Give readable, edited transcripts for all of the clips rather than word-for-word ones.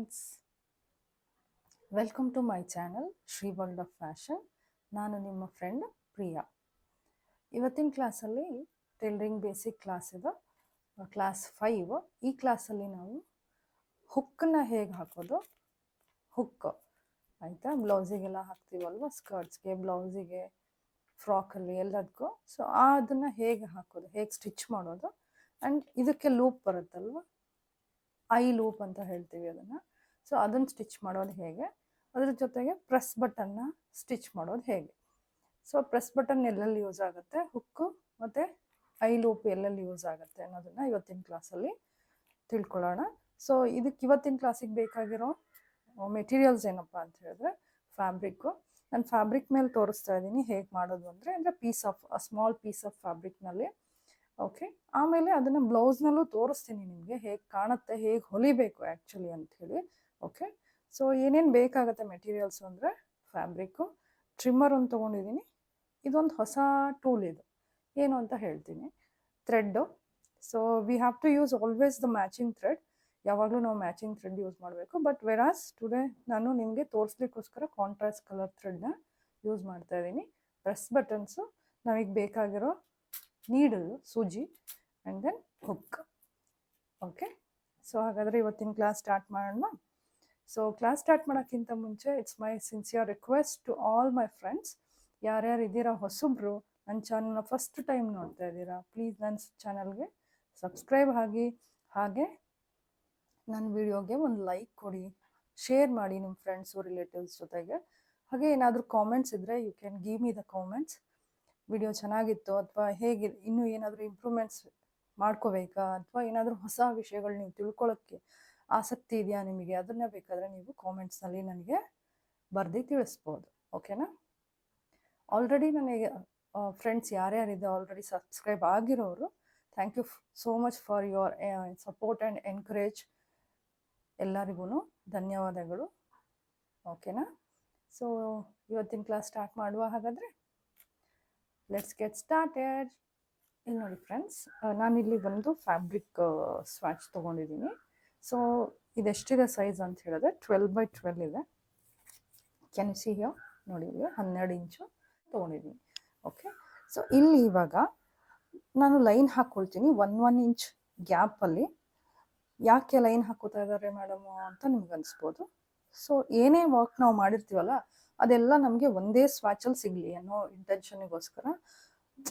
Friends, welcome to my channel Shri world of fashion. ನಾನು ನಿಮ್ಮ friend Priya. ಇವತ್ತಿನ ಕ್ಲಾಸಲ್ಲಿ ಟೈಲರಿಂಗ್ ಬೇಸಿಕ್ ಕ್ಲಾಸ್ ಇದೆ, ಕ್ಲಾಸ್ 5. ಈ ಕ್ಲಾಸಲ್ಲಿ ನಾವು ಹುಕ್ಕನ್ನ ಹೇಗೆ ಹಾಕೋದು, ಹುಕ್ ಆಯಿತಾ, ಬ್ಲೌಸಿಗೆಲ್ಲ ಹಾಕ್ತೀವಲ್ವ, ಸ್ಕರ್ಟ್ಸ್ಗೆ, ಬ್ಲೌಸಿಗೆ, ಫ್ರಾಕಲ್ಲಿ ಎಲ್ಲದಕ್ಕೂ. ಸೊ ಅದನ್ನು ಹೇಗೆ ಹಾಕೋದು, ಹೇಗೆ ಸ್ಟಿಚ್ ಮಾಡೋದು, ಆ್ಯಂಡ್ ಇದಕ್ಕೆ ಲೂಪ್ ಬರುತ್ತಲ್ವ, ಐ ಲೂಪ್ ಅಂತ ಹೇಳ್ತೀವಿ ಅದನ್ನು. ಸೊ ಅದನ್ನು ಸ್ಟಿಚ್ ಮಾಡೋದು ಹೇಗೆ, ಅದ್ರ ಜೊತೆಗೆ ಪ್ರೆಸ್ ಬಟನ್ನ ಸ್ಟಿಚ್ ಮಾಡೋದು ಹೇಗೆ. ಸೊ ಪ್ರೆಸ್ ಬಟನ್ ಎಲ್ಲೆಲ್ಲಿ ಯೂಸ್ ಆಗುತ್ತೆ, ಹುಕ್ಕು ಮತ್ತು ಐ ಲೂಪ್ ಎಲ್ಲೆಲ್ಲಿ ಯೂಸ್ ಆಗುತ್ತೆ ಅನ್ನೋದನ್ನು ಇವತ್ತಿನ ಕ್ಲಾಸಲ್ಲಿ ತಿಳ್ಕೊಳ್ಳೋಣ. ಸೊ ಇದಕ್ಕೆ ಇವತ್ತಿನ ಕ್ಲಾಸಿಗೆ ಬೇಕಾಗಿರೋ ಮೆಟೀರಿಯಲ್ಸ್ ಏನಪ್ಪ ಅಂತ ಹೇಳಿದ್ರೆ ಫ್ಯಾಬ್ರಿಕ್ಕು. ನಾನು ಫ್ಯಾಬ್ರಿಕ್ ಮೇಲೆ ತೋರಿಸ್ತಾ ಇದ್ದೀನಿ ಹೇಗೆ ಮಾಡೋದು ಅಂದರೆ ಸ್ಮಾಲ್ ಪೀಸ್ ಆಫ್ ಫ್ಯಾಬ್ರಿಕ್ನಲ್ಲಿ. ಓಕೆ, ಆಮೇಲೆ ಅದನ್ನು ಬ್ಲೌಸ್ನಲ್ಲೂ ತೋರಿಸ್ತೀನಿ ನಿಮಗೆ ಹೇಗೆ ಕಾಣುತ್ತೆ, ಹೇಗೆ ಹೊಲಿಬೇಕು ಆ್ಯಕ್ಚುಲಿ ಅಂಥೇಳಿ. ಓಕೆ, ಸೊ ಏನೇನು ಬೇಕಾಗುತ್ತೆ ಮೆಟೀರಿಯಲ್ಸು ಅಂದರೆ ಫ್ಯಾಬ್ರಿಕ್ಕು, ಟ್ರಿಮ್ಮರ್ ಒಂದು ತೊಗೊಂಡಿದ್ದೀನಿ, ಇದೊಂದು ಹೊಸ ಟೂಲ್, ಇದು ಏನು ಅಂತ ಹೇಳ್ತೀನಿ, thread. So we have to use always the matching thread, ಯಾವಾಗಲೂ ನಾವು ಮ್ಯಾಚಿಂಗ್ ಥ್ರೆಡ್ ಯೂಸ್ ಮಾಡಬೇಕು. ಬಟ್ ವೆರಾಸ್ ಟುಡೇ ನಾನು ನಿಮಗೆ ತೋರಿಸ್ಲಿಕ್ಕೋಸ್ಕರ ಕಾಂಟ್ರಾಸ್ಟ್ ಕಲರ್ ಥ್ರೆಡ್ನ ಯೂಸ್ ಮಾಡ್ತಾ ಇದ್ದೀನಿ. ಪ್ರೆಸ್ ಬಟನ್ಸು, ನಮಗೆ ಬೇಕಾಗಿರೋ ನೀಡಲು, ಸೂಜಿ, and then hook. Okay, so ಹಾಗಾದರೆ ಇವತ್ತಿನ ಕ್ಲಾಸ್ ಸ್ಟಾರ್ಟ್ ಮಾಡೋಣ. ಸೊ ಕ್ಲಾಸ್ ಸ್ಟಾರ್ಟ್ ಮಾಡೋಕ್ಕಿಂತ ಮುಂಚೆ it's my sincere request to all my friends, ಯಾರ್ಯಾರು ಇದ್ದೀರಾ ಹೊಸಬ್ರು, ನನ್ನ ಚಾನಲ್ನ ಫಸ್ಟ್ ಟೈಮ್ ನೋಡ್ತಾ ಇದ್ದೀರಾ, ಪ್ಲೀಸ್ ನನ್ನ ಚಾನಲ್ಗೆ ಸಬ್ಸ್ಕ್ರೈಬ್ ಆಗಿ, ಹಾಗೆ ನನ್ನ ವಿಡಿಯೋಗೆ ಒಂದು ಲೈಕ್ ಕೊಡಿ, ಶೇರ್ ಮಾಡಿ ನಿಮ್ಮ ಫ್ರೆಂಡ್ಸು ರಿಲೇಟಿವ್ಸ್ ಜೊತೆಗೆ. ಹಾಗೆ ಏನಾದರೂ ಕಾಮೆಂಟ್ಸ್ ಇದ್ದರೆ you can give me the comments. Video ಚೆನ್ನಾಗಿತ್ತು ಅಥವಾ ಹೇಗೆ, ಇನ್ನೂ ಏನಾದರೂ ಇಂಪ್ರೂವ್ಮೆಂಟ್ಸ್ ಮಾಡ್ಕೋಬೇಕಾ, ಅಥವಾ ಏನಾದರೂ ಹೊಸ ವಿಷಯಗಳು ನೀವು ತಿಳ್ಕೊಳ್ಳೋಕ್ಕೆ ಆಸಕ್ತಿ ಇದೆಯಾ ನಿಮಗೆ, ಅದನ್ನು ಬೇಕಾದರೆ ನೀವು ಕಾಮೆಂಟ್ಸ್ನಲ್ಲಿ ನನಗೆ ಬರೆದು ತಿಳಿಸ್ಬೋದು. ಓಕೆನಾ? ಆಲ್ರೆಡಿ ನನಗೆ ಫ್ರೆಂಡ್ಸ್ ಯಾರ್ಯಾರಿದೆ ಆಲ್ರೆಡಿ ಸಬ್ಸ್ಕ್ರೈಬ್ ಆಗಿರೋರು, thank you so much for your support and encourage. ಎಲ್ಲರಿಗೂ ಧನ್ಯವಾದಗಳು. ಓಕೆನಾ? ಸೊ ಇವತ್ತಿನ ಕ್ಲಾಸ್ ಸ್ಟಾರ್ಟ್ ಮಾಡುವ. ಹಾಗಾದರೆ ಲೆಟ್ಸ್ ಗೆಟ್ ಸ್ಟಾರ್ಟೆಡ್. ಇಲ್ಲಿ ನೋಡಿ ಫ್ರೆಂಡ್ಸ್, ನಾನಿಲ್ಲಿ ಒಂದು ಫ್ಯಾಬ್ರಿಕ್ ಸ್ವಾಚ್ ತೊಗೊಂಡಿದ್ದೀನಿ. ಸೊ ಇದೆಷ್ಟಿದೆ ಸೈಜ್ ಅಂತ ಹೇಳಿದ್ರೆ 12x12 ಇದೆ. ಕ್ಯಾನ್ ಯು ಸಿ ಹಿಯರ್, ನೋಡಿ ಇಲ್ಲಿ 12 ಇಂಚು ತೊಗೊಂಡಿದ್ದೀನಿ. ಓಕೆ, ಸೊ ಇಲ್ಲಿ ಇವಾಗ ನಾನು ಲೈನ್ ಹಾಕ್ಕೊಳ್ತೀನಿ 1 ಇಂಚ್ ಗ್ಯಾಪಲ್ಲಿ. ಯಾಕೆ ಲೈನ್ ಹಾಕೋತಾ ಇದ್ದಾರೆ ಮೇಡಮು ಅಂತ ನಿಮ್ಗೆ ಅನಿಸ್ಬೋದು. ಸೊ ಏನೇ ವರ್ಕ್ ನಾವು ಮಾಡಿರ್ತೀವಲ್ಲ ಅದೆಲ್ಲ ನಮಗೆ ಒಂದೇ ಸ್ವಾಚಲ್ಲಿ ಸಿಗಲಿ ಅನ್ನೋ ಇಂಟೆನ್ಷನ್ನಿಗೋಸ್ಕರ,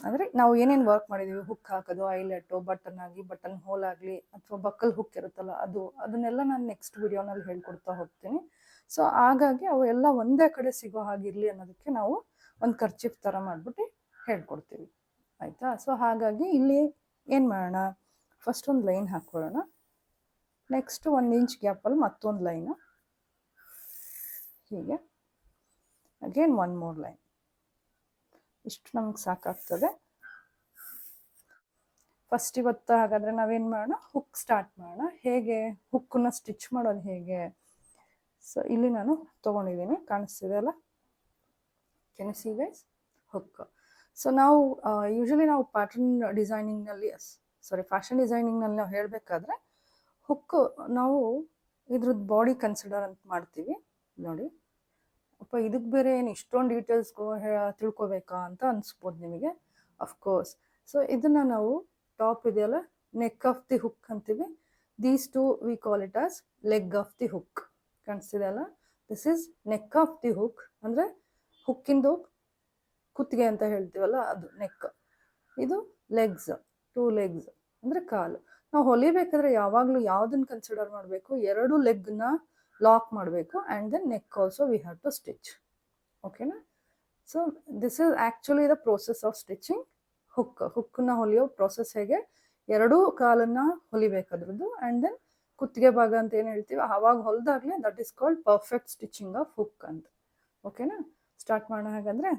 ಅಂದರೆ ನಾವು ಏನೇನು ವರ್ಕ್ ಮಾಡಿದ್ದೀವಿ, ಹುಕ್ ಹಾಕೋದು, ಐಲೆಟು, ಬಟನ್ ಆಗಿ, ಬಟನ್ ಹೋಲ್ ಆಗಲಿ, ಅಥವಾ ಬಕ್ಕಲ್ ಹುಕ್ ಇರುತ್ತಲ್ಲ ಅದನ್ನೆಲ್ಲ ನಾನು ನೆಕ್ಸ್ಟ್ ವಿಡಿಯೋನಲ್ಲಿ ಹೇಳ್ಕೊಡ್ತಾ ಹೋಗ್ತೀನಿ. ಸೊ ಹಾಗಾಗಿ ಅವು ಎಲ್ಲ ಒಂದೇ ಕಡೆ ಸಿಗೋ ಹಾಗಿರಲಿ ಅನ್ನೋದಕ್ಕೆ ನಾವು ಒಂದು ಕರ್ಚಿಫ್ ಥರ ಮಾಡಿಬಿಟ್ಟು ಹೇಳ್ಕೊಡ್ತೀವಿ, ಆಯಿತಾ. ಸೊ ಹಾಗಾಗಿ ಇಲ್ಲಿ ಏನು ಮಾಡೋಣ, ಫಸ್ಟ್ ಒಂದು ಲೈನ್ ಹಾಕ್ಕೊಳ್ಳೋಣ, ನೆಕ್ಸ್ಟ್ 1 ಇಂಚ್ ಗ್ಯಾಪಲ್ಲಿ ಮತ್ತೊಂದು ಲೈನು, ಹೀಗೆ ಅಗೇನ್ 1 more ಲೈನ್. ಇಷ್ಟು ನಮ್ಗೆ ಸಾಕಾಗ್ತದೆ. ಫಸ್ಟ್ ಇವತ್ತು ಹಾಗಾದರೆ ನಾವೇನು ಮಾಡೋಣ, ಹುಕ್ ಸ್ಟಾರ್ಟ್ ಮಾಡೋಣ. ಹೇಗೆ ಹುಕ್ಕನ್ನ ಸ್ಟಿಚ್ ಮಾಡೋದು ಹೇಗೆ. ಸೊ ಇಲ್ಲಿ ನಾನು ತೊಗೊಂಡಿದ್ದೀನಿ, ಕಾಣಿಸ್ತಿದೆ ಅಲ್ಲ, can U C guys, hook. So ನಾವು ಯೂಶಲಿ ನಾವು ಪ್ಯಾಟರ್ನ್ ಡಿಸೈನಿಂಗ್ನಲ್ಲಿ, ಫ್ಯಾಷನ್ ಡಿಸೈನಿಂಗ್ನಲ್ಲಿ ನಾವು ಹೇಳಬೇಕಾದ್ರೆ ಹುಕ್ಕು ನಾವು ಇದ್ರದ್ದು ಬಾಡಿ ಕನ್ಸಿಡರ್ ಅಂತ ಮಾಡ್ತೀವಿ. ನೋಡಿ ಅಪ್ಪ, ಇದಕ್ಕೆ ಬೇರೆ ಏನು ಇಷ್ಟೊಂದು ಡೀಟೇಲ್ಸ್ಗೂ ತಿಳ್ಕೊಬೇಕಾ ಅಂತ ಅನಿಸ್ಬೋದು ನಿಮಗೆ, ಅಫ್ಕೋರ್ಸ್. ಸೊ ಇದನ್ನು ನಾವು ಟಾಪ್ ಇದೆಯಲ್ಲ, ನೆಕ್ ಆಫ್ ದಿ ಹುಕ್ ಅಂತೀವಿ. These two we call it as leg of the hook. ಕಾಣಿಸ್ತಿದೆ ಅಲ್ಲ, this is neck of the hook, ಅಂದರೆ ಹುಕ್ಕಿಂದು ಕುತ್ತಿಗೆ ಅಂತ ಹೇಳ್ತೀವಲ್ಲ ಅದು ನೆಕ್. ಇದು ಲೆಗ್ಸ್, 2 legs ಅಂದರೆ ಕಾಲು. ನಾವು ಹೊಲಿಬೇಕಾದ್ರೆ ಯಾವಾಗಲೂ ಯಾವುದನ್ನು ಕನ್ಸಿಡರ್ ಮಾಡಬೇಕು, 2 ಲೆಗ್ನ ಲಾಕ್ ಮಾಡಬೇಕು, and then neck also we have to stitch. ಓಕೆನಾ? So this is actually the process of stitching ಹುಕ್ಕನ್ನ ಹೊಲಿಯೋ ಪ್ರೋಸೆಸ್. ಹೇಗೆ 2 ಕಾಲನ್ನು ಹೊಲಿಬೇಕಾದ್ರದ್ದು, ಆ್ಯಂಡ್ ದೆನ್ ಕುತ್ತಿಗೆ ಭಾಗ ಅಂತ ಏನು ಹೇಳ್ತೀವಿ ಆವಾಗ ಹೊಲಿದಾಗಲೇ that is called perfect stitching of hook ಅಂತ. ಓಕೆನಾ? ಸ್ಟಾರ್ಟ್ ಮಾಡೋಣ ಹಾಗಾದರೆ.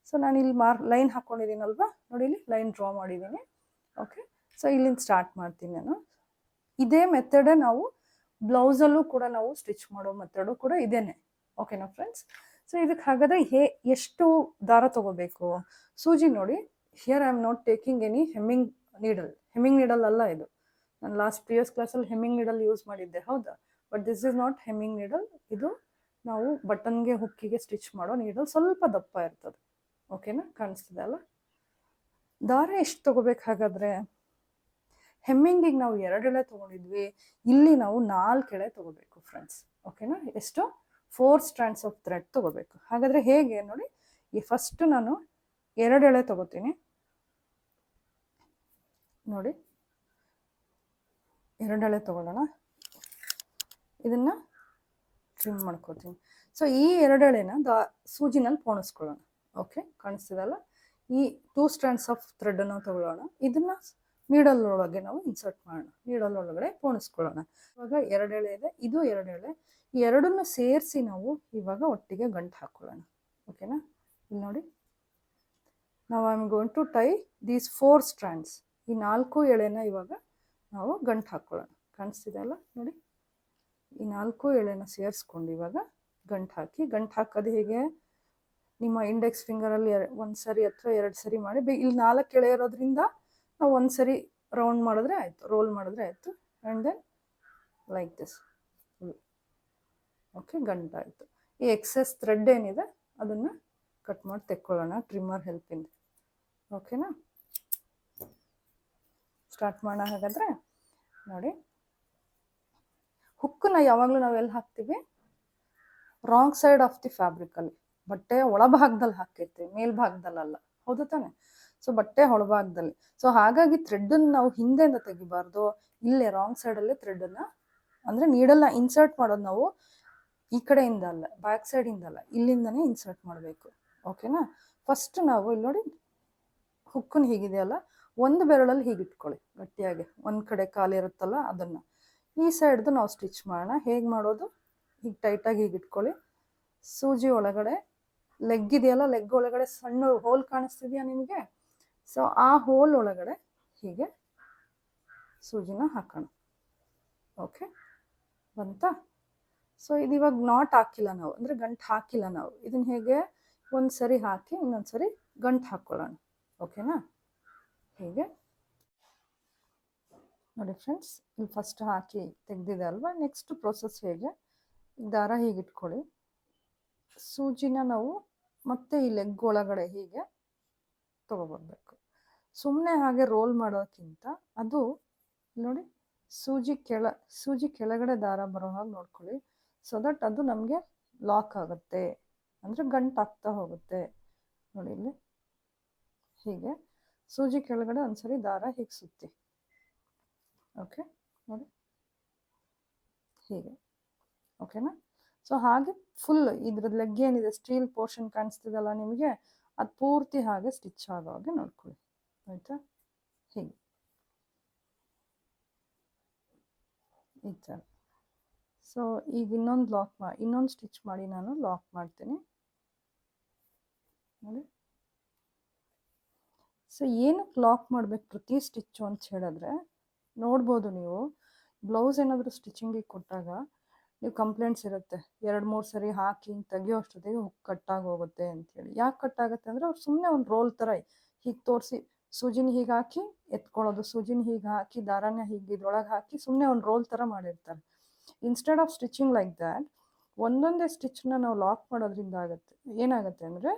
ಸೊ ನಾನು ಇಲ್ಲಿ ಲೈನ್ ಹಾಕ್ಕೊಂಡಿದ್ದೀನಲ್ವ, ನೋಡಿ ಇಲ್ಲಿ ಲೈನ್ ಡ್ರಾ ಮಾಡಿದ್ದೀನಿ. ಓಕೆ, ಸೊ ಇಲ್ಲಿಂದ ಸ್ಟಾರ್ಟ್ ಮಾಡ್ತೀನಿ ನಾನು. ಇದೇ ಮೆಥಡೇ ನಾವು ಬ್ಲೌಸಲ್ಲೂ ಕೂಡ ನಾವು ಸ್ಟಿಚ್ ಮಾಡೋ ಮೆಥಡು ಕೂಡ ಇದೇನೆ. ಓಕೆನಾ ಫ್ರೆಂಡ್ಸ್? ಸೊ ಇದಕ್ಕೆ ಹಾಗಾದರೆ ಎಷ್ಟು ದಾರ ತೊಗೋಬೇಕು, ಸೂಜಿ ನೋಡಿ, here I am not taking any hemming needle ಅಲ್ಲ ಇದು. ನಾನು ಪ್ರಿವಿಯಸ್ ಕ್ಲಾಸಲ್ಲಿ ಹೆಮ್ಮಿಂಗ್ ನೀಡಲ್ ಯೂಸ್ ಮಾಡಿದ್ದೆ, ಹೌದಾ. But this is not hemming needle. ಇದು ನಾವು ಬಟನ್ಗೆ ಹುಕ್ಕಿಗೆ ಸ್ಟಿಚ್ ಮಾಡೋ ನೀಡಲ್, ಸ್ವಲ್ಪ ದಪ್ಪ ಇರ್ತದೆ. ಓಕೆನಾ, ಕಾಣಿಸ್ತಿದೆ ಅಲ್ಲ. ದಾರ ಎಷ್ಟು ತಗೋಬೇಕು ಹಾಗಾದ್ರೆ? ಹೆಮ್ಮಿಂಗಿಗೆ ನಾವು 2 ಎಳೆ ತಗೊಂಡಿದ್ವಿ, ಇಲ್ಲಿ ನಾವು 4 ಎಳೆ ತಗೋಬೇಕು ಫ್ರೆಂಡ್ಸ್. ಓಕೆನಾ, ಎಷ್ಟು? 4 ಸ್ಟ್ರಾಂಡ್ಸ್ ಆಫ್ ಥ್ರೆಡ್ ತಗೋಬೇಕು. ಹಾಗಾದ್ರೆ ಹೇಗೆ ನೋಡಿ, ಈ ಫಸ್ಟ್ ನಾನು 2 ಎಳೆ ತಗೋತೀನಿ ನೋಡಿ. 2 ಎಳೆ ತಗೊಳ್ಳೋಣ, ಇದನ್ನ ಟ್ರಿಮ್ ಮಾಡ್ಕೋತೀನಿ. ಸೊ ಈ 2 ಎಳೆನ ಸೂಜಿನಲ್ಲಿ ಪೋಣಿಸ್ಕೊಳ್ಳೋಣ. ಓಕೆ, ಕಾಣಿಸ್ತಿದಲ್ಲ. ಈ 2 ಸ್ಟ್ರಾಂಡ್ಸ್ ಆಫ್ ಥ್ರೆಡ್ ಅನ್ನು ತಗೊಳ್ಳೋಣ, ಇದನ್ನ ನೀಡಲ್ ಒಳಗೆ ನಾವು ಇನ್ಸರ್ಟ್ ಮಾಡೋಣ, ನೀಡಲ್ ಒಳಗಡೆ ಪೋಣಿಸ್ಕೊಳ್ಳೋಣ. ಇವಾಗ 2 ಎಳೆ ಇದೆ, ಇದು 2 ಎಳೆ, ಈ ಎರಡನ್ನು ಸೇರಿಸಿ ನಾವು ಇವಾಗ ಒಟ್ಟಿಗೆ ಗಂಟು ಹಾಕೊಳ್ಳೋಣ. ಓಕೆನಾ, ಇಲ್ಲಿ ನೋಡಿ, ನಾವು I am going to tie these 4 strands. ಈ 4 ಎಳೆನ ಇವಾಗ ನಾವು ಗಂಟು ಹಾಕೊಳ್ಳೋಣ. ಕಾಣಿಸ್ತಿದೆ ಅಲ್ಲ ನೋಡಿ, ಈ 4 ಎಳೆನ ಸೇರಿಸ್ಕೊಂಡು ಇವಾಗ ಗಂಟು ಹಾಕಿ. ಗಂಟು ಹಾಕೋದು ಹೇಗೆ? ನಿಮ್ಮ ಇಂಡೆಕ್ಸ್ ಫಿಂಗರಲ್ಲಿ 1 ಸರಿ ಅಥವಾ 2 ಸರಿ ಮಾಡಿ, ಇಲ್ಲಿ 4 ಎಳೆ ಇರೋದ್ರಿಂದ ನಾವು 1 ಸರಿ ರೌಂಡ್ ಮಾಡಿದ್ರೆ ಆಯಿತು, ರೋಲ್ ಮಾಡಿದ್ರೆ ಆಯಿತು. And then like this. Okay, ಗಂಟಾಯಿತು. ಈ ಎಕ್ಸೆಸ್ ಥ್ರೆಡ್ ಏನಿದೆ ಅದನ್ನು ಕಟ್ ಮಾಡಿ ತೆಕ್ಕೊಳ್ಳೋಣ ಟ್ರಿಮ್ಮರ್ ಹೆಲ್ಪಿಂದ. ಓಕೆನಾ, ಸ್ಟಾರ್ಟ್ ಮಾಡೋಣ ಹಾಗಾದರೆ. ನೋಡಿ, ಹುಕ್ಕನ್ನ ಯಾವಾಗಲೂ ನಾವು ಎಲ್ಲಿ ಹಾಕ್ತೀವಿ? ರಾಂಗ್ ಸೈಡ್ ಆಫ್ ದಿ ಫ್ಯಾಬ್ರಿಕಲ್ಲಿ, ಬಟ್ಟೆಯ ಒಳಭಾಗದಲ್ಲಿ ಹಾಕಿರ್ತೀವಿ, ಮೇಲ್ಭಾಗದಲ್ಲ. ಹೌದು ತಾನೆ? ಸೊ ಬಟ್ಟೆ ಒಳಭಾಗದಲ್ಲಿ. ಸೊ ಹಾಗಾಗಿ ಥ್ರೆಡ್ಡನ್ನು ನಾವು ಹಿಂದೆಯಿಂದ ತೆಗಿಬಾರ್ದು, ಇಲ್ಲೇ ರಾಂಗ್ ಸೈಡಲ್ಲೇ ಥ್ರೆಡ್ಡನ್ನು, ಅಂದರೆ ನೀಡಲ್ನ ಇನ್ಸರ್ಟ್ ಮಾಡೋದು ನಾವು ಈ ಕಡೆಯಿಂದ ಅಲ್ಲ, ಬ್ಯಾಕ್ ಸೈಡಿಂದ ಅಲ್ಲ, ಇಲ್ಲಿಂದನೇ ಇನ್ಸರ್ಟ್ ಮಾಡಬೇಕು. ಓಕೆನಾ, ಫಸ್ಟ್ ನಾವು ಇಲ್ಲಿ ನೋಡಿ, ಹುಕ್ಕನ್ನು ಹೀಗಿದೆಯಲ್ಲ, ಒಂದು ಬೆರಳಲ್ಲಿ ಹೀಗೆ ಇಟ್ಕೊಳ್ಳಿ ಗಟ್ಟಿಯಾಗಿ, ಒಂದು ಕಡೆ ಖಾಲಿ ಇರುತ್ತಲ್ಲ ಅದನ್ನು. ಈ ಸೈಡ್ದು ನಾವು ಸ್ಟಿಚ್ ಮಾಡೋಣ. ಹೇಗೆ ಮಾಡೋದು? ಹೀಗೆ ಟೈಟಾಗಿ ಹೀಗೆ ಇಟ್ಕೊಳ್ಳಿ. ಸೂಜಿ ಒಳಗಡೆ ಲೆಗ್ ಇದೆಯಲ್ಲ, ಲೆಗ್ ಒಳಗಡೆ ಸಣ್ಣ ಹೋಲ್ ಕಾಣಿಸ್ತಿದೆಯಾ ನಿಮಗೆ? ಸೊ ಆ ಹೋಲ್ ಒಳಗಡೆ ಹೀಗೆ ಸೂಜಿನ ಹಾಕೋಣ. ಓಕೆ, ಬಂತಾ? ಸೊ ಇದು ಇವಾಗ ನಾಟ್ ಹಾಕಿಲ್ಲ ನಾವು, ಅಂದರೆ ಗಂಟು ಹಾಕಿಲ್ಲ ನಾವು. ಇದನ್ನು ಹೇಗೆ? ಒಂದು ಸರಿ ಹಾಕಿ ಇನ್ನೊಂದು ಸರಿ ಗಂಟು ಹಾಕ್ಕೊಳ್ಳೋಣ. ಓಕೆನಾ, ಹೀಗೆ ನೋಡಿ ಫ್ರೆಂಡ್ಸ್, ಇಲ್ಲಿ ಫಸ್ಟ್ ಹಾಕಿ ತೆಗೆದಿದೆ ಅಲ್ವಾ. ನೆಕ್ಸ್ಟ್ ಪ್ರೊಸೆಸ್ ಹೇಗೆ? ದಾರ ಹೀಗೆ ಇಟ್ಕೊಳ್ಳಿ, ಸೂಜಿನ ನಾವು ಮತ್ತೆ ಈ ಲೆಗ್ ಒಳಗಡೆ ಹೀಗೆ ತೊಗೊಬರ್ಬೇಕು. ಸುಮ್ಮನೆ ಹಾಗೆ ರೋಲ್ ಮಾಡೋಕ್ಕಿಂತ ಅದು ನೋಡಿ, ಸೂಜಿ ಕೆಳಗಡೆ ದಾರ ಬರೋ ಹಾಗೆ ನೋಡ್ಕೊಳ್ಳಿ. ಸೊ ದಟ್ ಅದು ನಮಗೆ ಲಾಕ್ ಆಗುತ್ತೆ, ಅಂದರೆ ಗಂಟು ಆಗ್ತಾ ಹೋಗುತ್ತೆ. ನೋಡಿ ಇಲ್ಲಿ ಹೀಗೆ ಸೂಜಿ ಕೆಳಗಡೆ ಒಂದ್ಸರಿ ದಾರ ಹೀಗೆ ಸುತ್ತಿ. ಓಕೆ, ನೋಡಿ ಹೀಗೆ. ಓಕೆನಾ, ಸೊ ಹಾಗೆ ಫುಲ್ ಇದ್ರದ್ದು ಲೆಗ್ ಏನಿದೆ, ಸ್ಟೀಲ್ ಪೋರ್ಷನ್ ಕಾಣಿಸ್ತಿದಲ್ಲ ನಿಮಗೆ, ಅದು ಪೂರ್ತಿ ಹಾಗೆ ಸ್ಟಿಚ್ ಆಗೋ ಹಾಗೆ ನೋಡ್ಕೊಳ್ಳಿ. ಆಯಿತಾ? ಹೀಗೆ ಈ ಥರ. ಸೊ ಈಗ ಇನ್ನೊಂದು ಸ್ಟಿಚ್ ಮಾಡಿ ನಾನು ಲಾಕ್ ಮಾಡ್ತೀನಿ ನೋಡಿ. ಸೊ ಏನಕ್ಕೆ ಲಾಕ್ ಮಾಡಬೇಕು ಪ್ರತಿ ಸ್ಟಿಚ್ಚು ಅಂತ ಹೇಳಿದ್ರೆ, ನೋಡ್ಬೋದು ನೀವು ಬ್ಲೌಸ್ ಏನಾದರೂ ಸ್ಟಿಚಿಂಗಿಗೆ ಕೊಟ್ಟಾಗ ನೀವು ಕಂಪ್ಲೇಂಟ್ಸ್ ಇರುತ್ತೆ, 2-3 ಸರಿ ಹಾಕಿ ಹಿಂಗೆ ತೆಗಿಯೋ ಅಷ್ಟೊತ್ತಿಗೆ ಹುಕ್ ಕಟ್ಟಾಗಿ ಹೋಗುತ್ತೆ ಅಂಥೇಳಿ. ಯಾಕೆ ಕಟ್ಟಾಗುತ್ತೆ ಅಂದರೆ ಅವ್ರು ಸುಮ್ಮನೆ ಒಂದು ರೋಲ್ ಥರ ಹೀಗೆ ತೋರಿಸಿ ಸೂಜಿನ ಹೀಗೆ ಹಾಕಿ ಎತ್ಕೊಳ್ಳೋದು, ಸೂಜಿನ ಹೀಗೆ ಹಾಕಿ ದಾರಾನ ಹೀಗೆ ಇದ್ರೊಳಗೆ ಹಾಕಿ ಸುಮ್ಮನೆ ಒಂದು ರೋಲ್ ಥರ ಮಾಡಿರ್ತಾರೆ. Instead of stitching like that, ಒಂದೊಂದೇ ಸ್ಟಿಚ್ನ ನಾವು ಲಾಕ್ ಮಾಡೋದ್ರಿಂದ ಏನಾಗುತ್ತೆ ಅಂದರೆ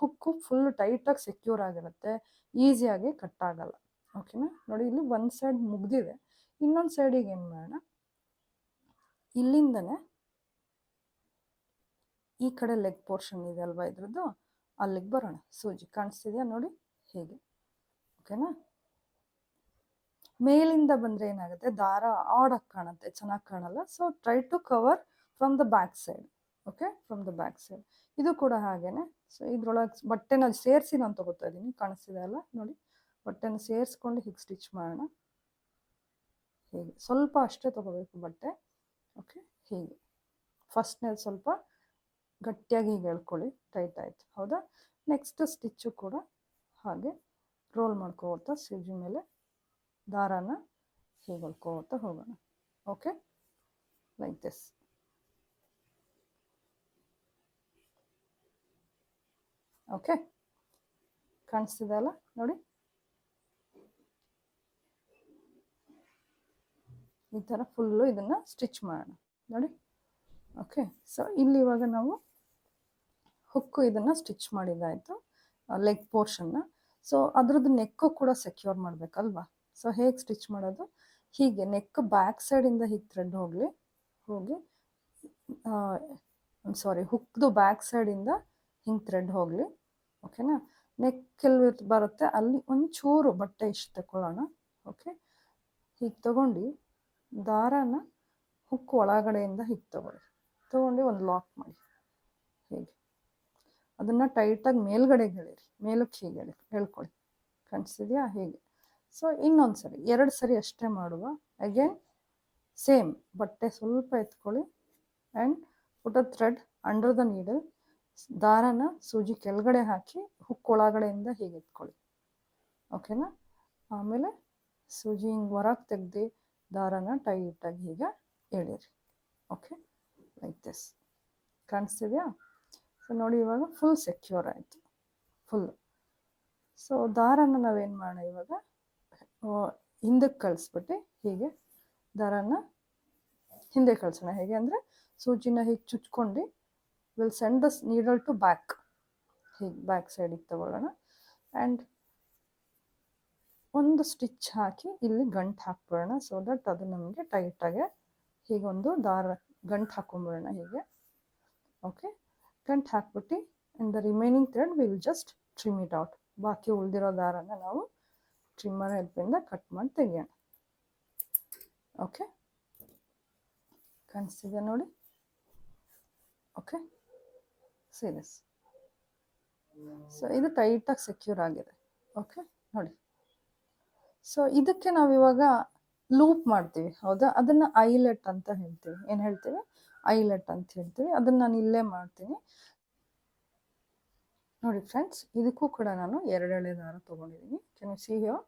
ಹುಕ್ಕು ಫುಲ್ ಟೈಟಾಗಿ ಸೆಕ್ಯೂರ್ ಆಗಿರುತ್ತೆ, ಈಸಿಯಾಗಿ ಕಟ್ಟಾಗಲ್ಲ. ಓಕೆನಾ, ನೋಡಿ ಇಲ್ಲಿ ಒಂದು ಸೈಡ್ ಮುಗ್ದಿದೆ, ಇನ್ನೊಂದು ಸೈಡಿಗೆ ಏನು ಮಾಡೋಣ, ಇಲ್ಲಿಂದನೇ ಈ ಕಡೆ ಲೆಗ್ ಪೋರ್ಷನ್ ಇದೆ ಅಲ್ವಾ ಇದ್ರದ್ದು, ಅಲ್ಲಿಗೆ ಬರೋಣ. ಸೂಜಿ ಕಾಣಿಸ್ತಿದೆಯಾ ನೋಡಿ, ಹೇಗೆ. ಓಕೆನಾ, ಮೇಲಿಂದ ಬಂದರೆ ಏನಾಗುತ್ತೆ, ದಾರ ಆಡಾಗಿ ಕಾಣುತ್ತೆ, ಚೆನ್ನಾಗಿ ಕಾಣಲ್ಲ. So try to cover from the back side. Okay, from the back side. ಇದು ಕೂಡ ಹಾಗೇನೆ. ಸೊ ಇದ್ರೊಳಗೆ ಬಟ್ಟೆನ ಸೇರಿಸಿ ನಾನು ತೊಗೋತಾ ಇದ್ದೀನಿ, ಕಾಣಿಸ್ತಿದೆ ಅಲ್ಲ ನೋಡಿ. ಬಟ್ಟೆನ ಸೇರಿಸ್ಕೊಂಡು ಹೀಗೆ ಸ್ಟಿಚ್ ಮಾಡೋಣ. ಹೀಗೆ ಸ್ವಲ್ಪ ಅಷ್ಟೇ ತೊಗೋಬೇಕು ಬಟ್ಟೆ. ಓಕೆ, ಹೀಗೆ ಫಸ್ಟ್ನೇದು ಸ್ವಲ್ಪ ಗಟ್ಟಿಯಾಗಿ ಹೀಗೆ ಎಳ್ಕೊಳ್ಳಿ, ಟೈಟ್ ಆಯಿತು. ಹೌದಾ? ನೆಕ್ಸ್ಟ್ ಸ್ಟಿಚ್ಚು ಕೂಡ ಹಾಗೆ ರೋಲ್ ಮಾಡ್ಕೋತಾ ಸೂಜಿ ಮೇಲೆ ದಾರಾನ ಹೀಗೆ ಹೊಲ್ಕೋತಾ ಹೋಗೋಣ. Okay, like this. ಓಕೆ, ಕಾಣಿಸ್ತಿದೆ ಅಲ್ಲ ನೋಡಿ. ಈ ಥರ ಫುಲ್ಲು ಇದನ್ನು ಸ್ಟಿಚ್ ಮಾಡೋಣ ನೋಡಿ. ಓಕೆ, ಸೊ ಇಲ್ಲಿ ಇವಾಗ ನಾವು ಹುಕ್ಕು ಇದನ್ನು ಸ್ಟಿಚ್ ಮಾಡಿದ್ದಾಯಿತು ಲೆಗ್ ಪೋರ್ಷನ್ನ. ಸೊ ಅದ್ರದ್ದು ನೆಕ್ಕು ಕೂಡ ಸೆಕ್ಯೂರ್ ಮಾಡಬೇಕಲ್ವಾ. ಸೊ ಹೇಗೆ ಸ್ಟಿಚ್ ಮಾಡೋದು, ಹೀಗೆ ನೆಕ್ ಬ್ಯಾಕ್ ಸೈಡಿಂದ ಹೀಗೆ ಥ್ರೆಡ್ ಹೋಗಿ ಸಾರಿ ಹುಕ್ದು ಬ್ಯಾಕ್ ಸೈಡಿಂದ ಹಿಂಗೆ ಥ್ರೆಡ್ ಹೋಗಲಿ. ಓಕೆನಾ, ನೆಕ್ ಎಲ್ಲಿ ಬರುತ್ತೆ ಅಲ್ಲಿ ಒಂಚೂರು ಬಟ್ಟೆ ಇಷ್ಟು ತಗೊಳ್ಳೋಣ. ಓಕೆ, ಹೀಗೆ ತಗೊಂಡು ದಾರಾನ ಹುಕ್ ಒಳಗಡೆಯಿಂದ ಹೀಗೆ ತೊಗೊಂಡು ಒಂದು ಲಾಕ್ ಮಾಡಿ ಹೀಗೆ ಅದನ್ನು ಟೈಟಾಗಿ ಮೇಲ್ಗಡೆಗೆ ಹೇಳಿರಿ, ಮೇಲಕ್ಕೆ ಹೀಗೆ ಹೇಳ್ಕೊಳ್ಳಿ, ಕಾಣಿಸ್ತಿದೆಯಾ ಹೀಗೆ. ಸೊ ಇನ್ನೊಂದು ಸರಿ 2 ಸರಿ ಅಷ್ಟೇ ಮಾಡುವ. ಅಗೇನ್ ಸೇಮ್ ಬಟ್ಟೆ ಸ್ವಲ್ಪ ಎತ್ಕೊಳ್ಳಿ and put a thread under the needle. ದಾರನ ಸೂಜಿ ಕೆಳಗಡೆ ಹಾಕಿ ಹುಕ್ ಒಳಗಡೆಯಿಂದ ಹೀಗೆ ಎತ್ಕೊಳ್ಳಿ. ಓಕೆನಾ, ಆಮೇಲೆ ಸೂಜಿ ಹಿಂಗೆ ಹೊರಗೆ ತೆಗ್ದು ದಾರನ ಟೈಟಾಗಿ ಹೀಗೆ ಎಳೀರಿ. Okay, like this. ಕಾಣಿಸ್ತಿದೆಯಾ? ಸೊ ನೋಡಿ ಇವಾಗ ಫುಲ್ ಸೆಕ್ಯೂರ್ ಆಯಿತು ಫುಲ್. ಸೊ ದಾರನ ನಾವೇನು ಮಾಡೋಣ ಇವಾಗ ಹಿಂದಕ್ಕೆ ಕಳಿಸ್ಬಿಟ್ಟು ಹೀಗೆ ದಾರನ ಹಿಂದೆ ಕಳಿಸೋಣ. ಹೇಗೆ ಅಂದರೆ ಸೂಜಿನ ಹೀಗೆ ಚುಚ್ಕೊಂಡು will send the needle to back, ಹೀಗೆ ಬ್ಯಾಕ್ ಸೈಡಿಗೆ ತಗೊಳ್ಳೋಣ ಆ್ಯಂಡ್ ಒಂದು ಸ್ಟಿಚ್ ಹಾಕಿ ಇಲ್ಲಿ ಗಂಟು ಹಾಕ್ಬಿಡೋಣ. ಸೊ ದಟ್ ಅದು ನಮಗೆ ಟೈಟಾಗೆ ಹೀಗೊಂದು ದಾರ ಗಂಟು ಹಾಕ್ಕೊಂಬಿಡೋಣ ಹೀಗೆ. ಓಕೆ, ಗಂಟು ಹಾಕ್ಬಿಟ್ಟು and the remaining thread will just trim it out. ಬಾಕಿ ಉಳಿದಿರೋ ದಾರನ ನಾವು ಟ್ರಿಮ್ಮರ್ ಹೆಲ್ಪಿಂದ ಕಟ್ ಮಾಡಿ ತೆಗಿಯೋಣ. ಓಕೆ, ಕಾಣಿಸ್ತಿದೆ ನೋಡಿ. Okay, serious. ಸೊ ಇದು ಟೈಟಾಗಿ ಸೆಕ್ಯೂರ್ ಆಗಿದೆ. ಓಕೆ ನೋಡಿ. ಸೊ ಇದಕ್ಕೆ ನಾವಿವಾಗ ಲೂಪ್ ಮಾಡ್ತೀವಿ, ಹೌದಾ? ಅದನ್ನು ಐಲೆಟ್ ಅಂತ ಹೇಳ್ತೀವಿ. ಏನು ಹೇಳ್ತೀವಿ? ಐಲೆಟ್ ಅಂತ ಹೇಳ್ತೀವಿ. ಅದನ್ನು ನಾನು ಇಲ್ಲೇ ಮಾಡ್ತೀನಿ ನೋಡಿ ಫ್ರೆಂಡ್ಸ್. ಇದಕ್ಕೂ ಕೂಡ ನಾನು 2 ಎಳೆ ದಾರ ತೊಗೊಂಡಿದ್ದೀನಿ. ಕೆನ್ ಸಿ ಹಿಯರ್,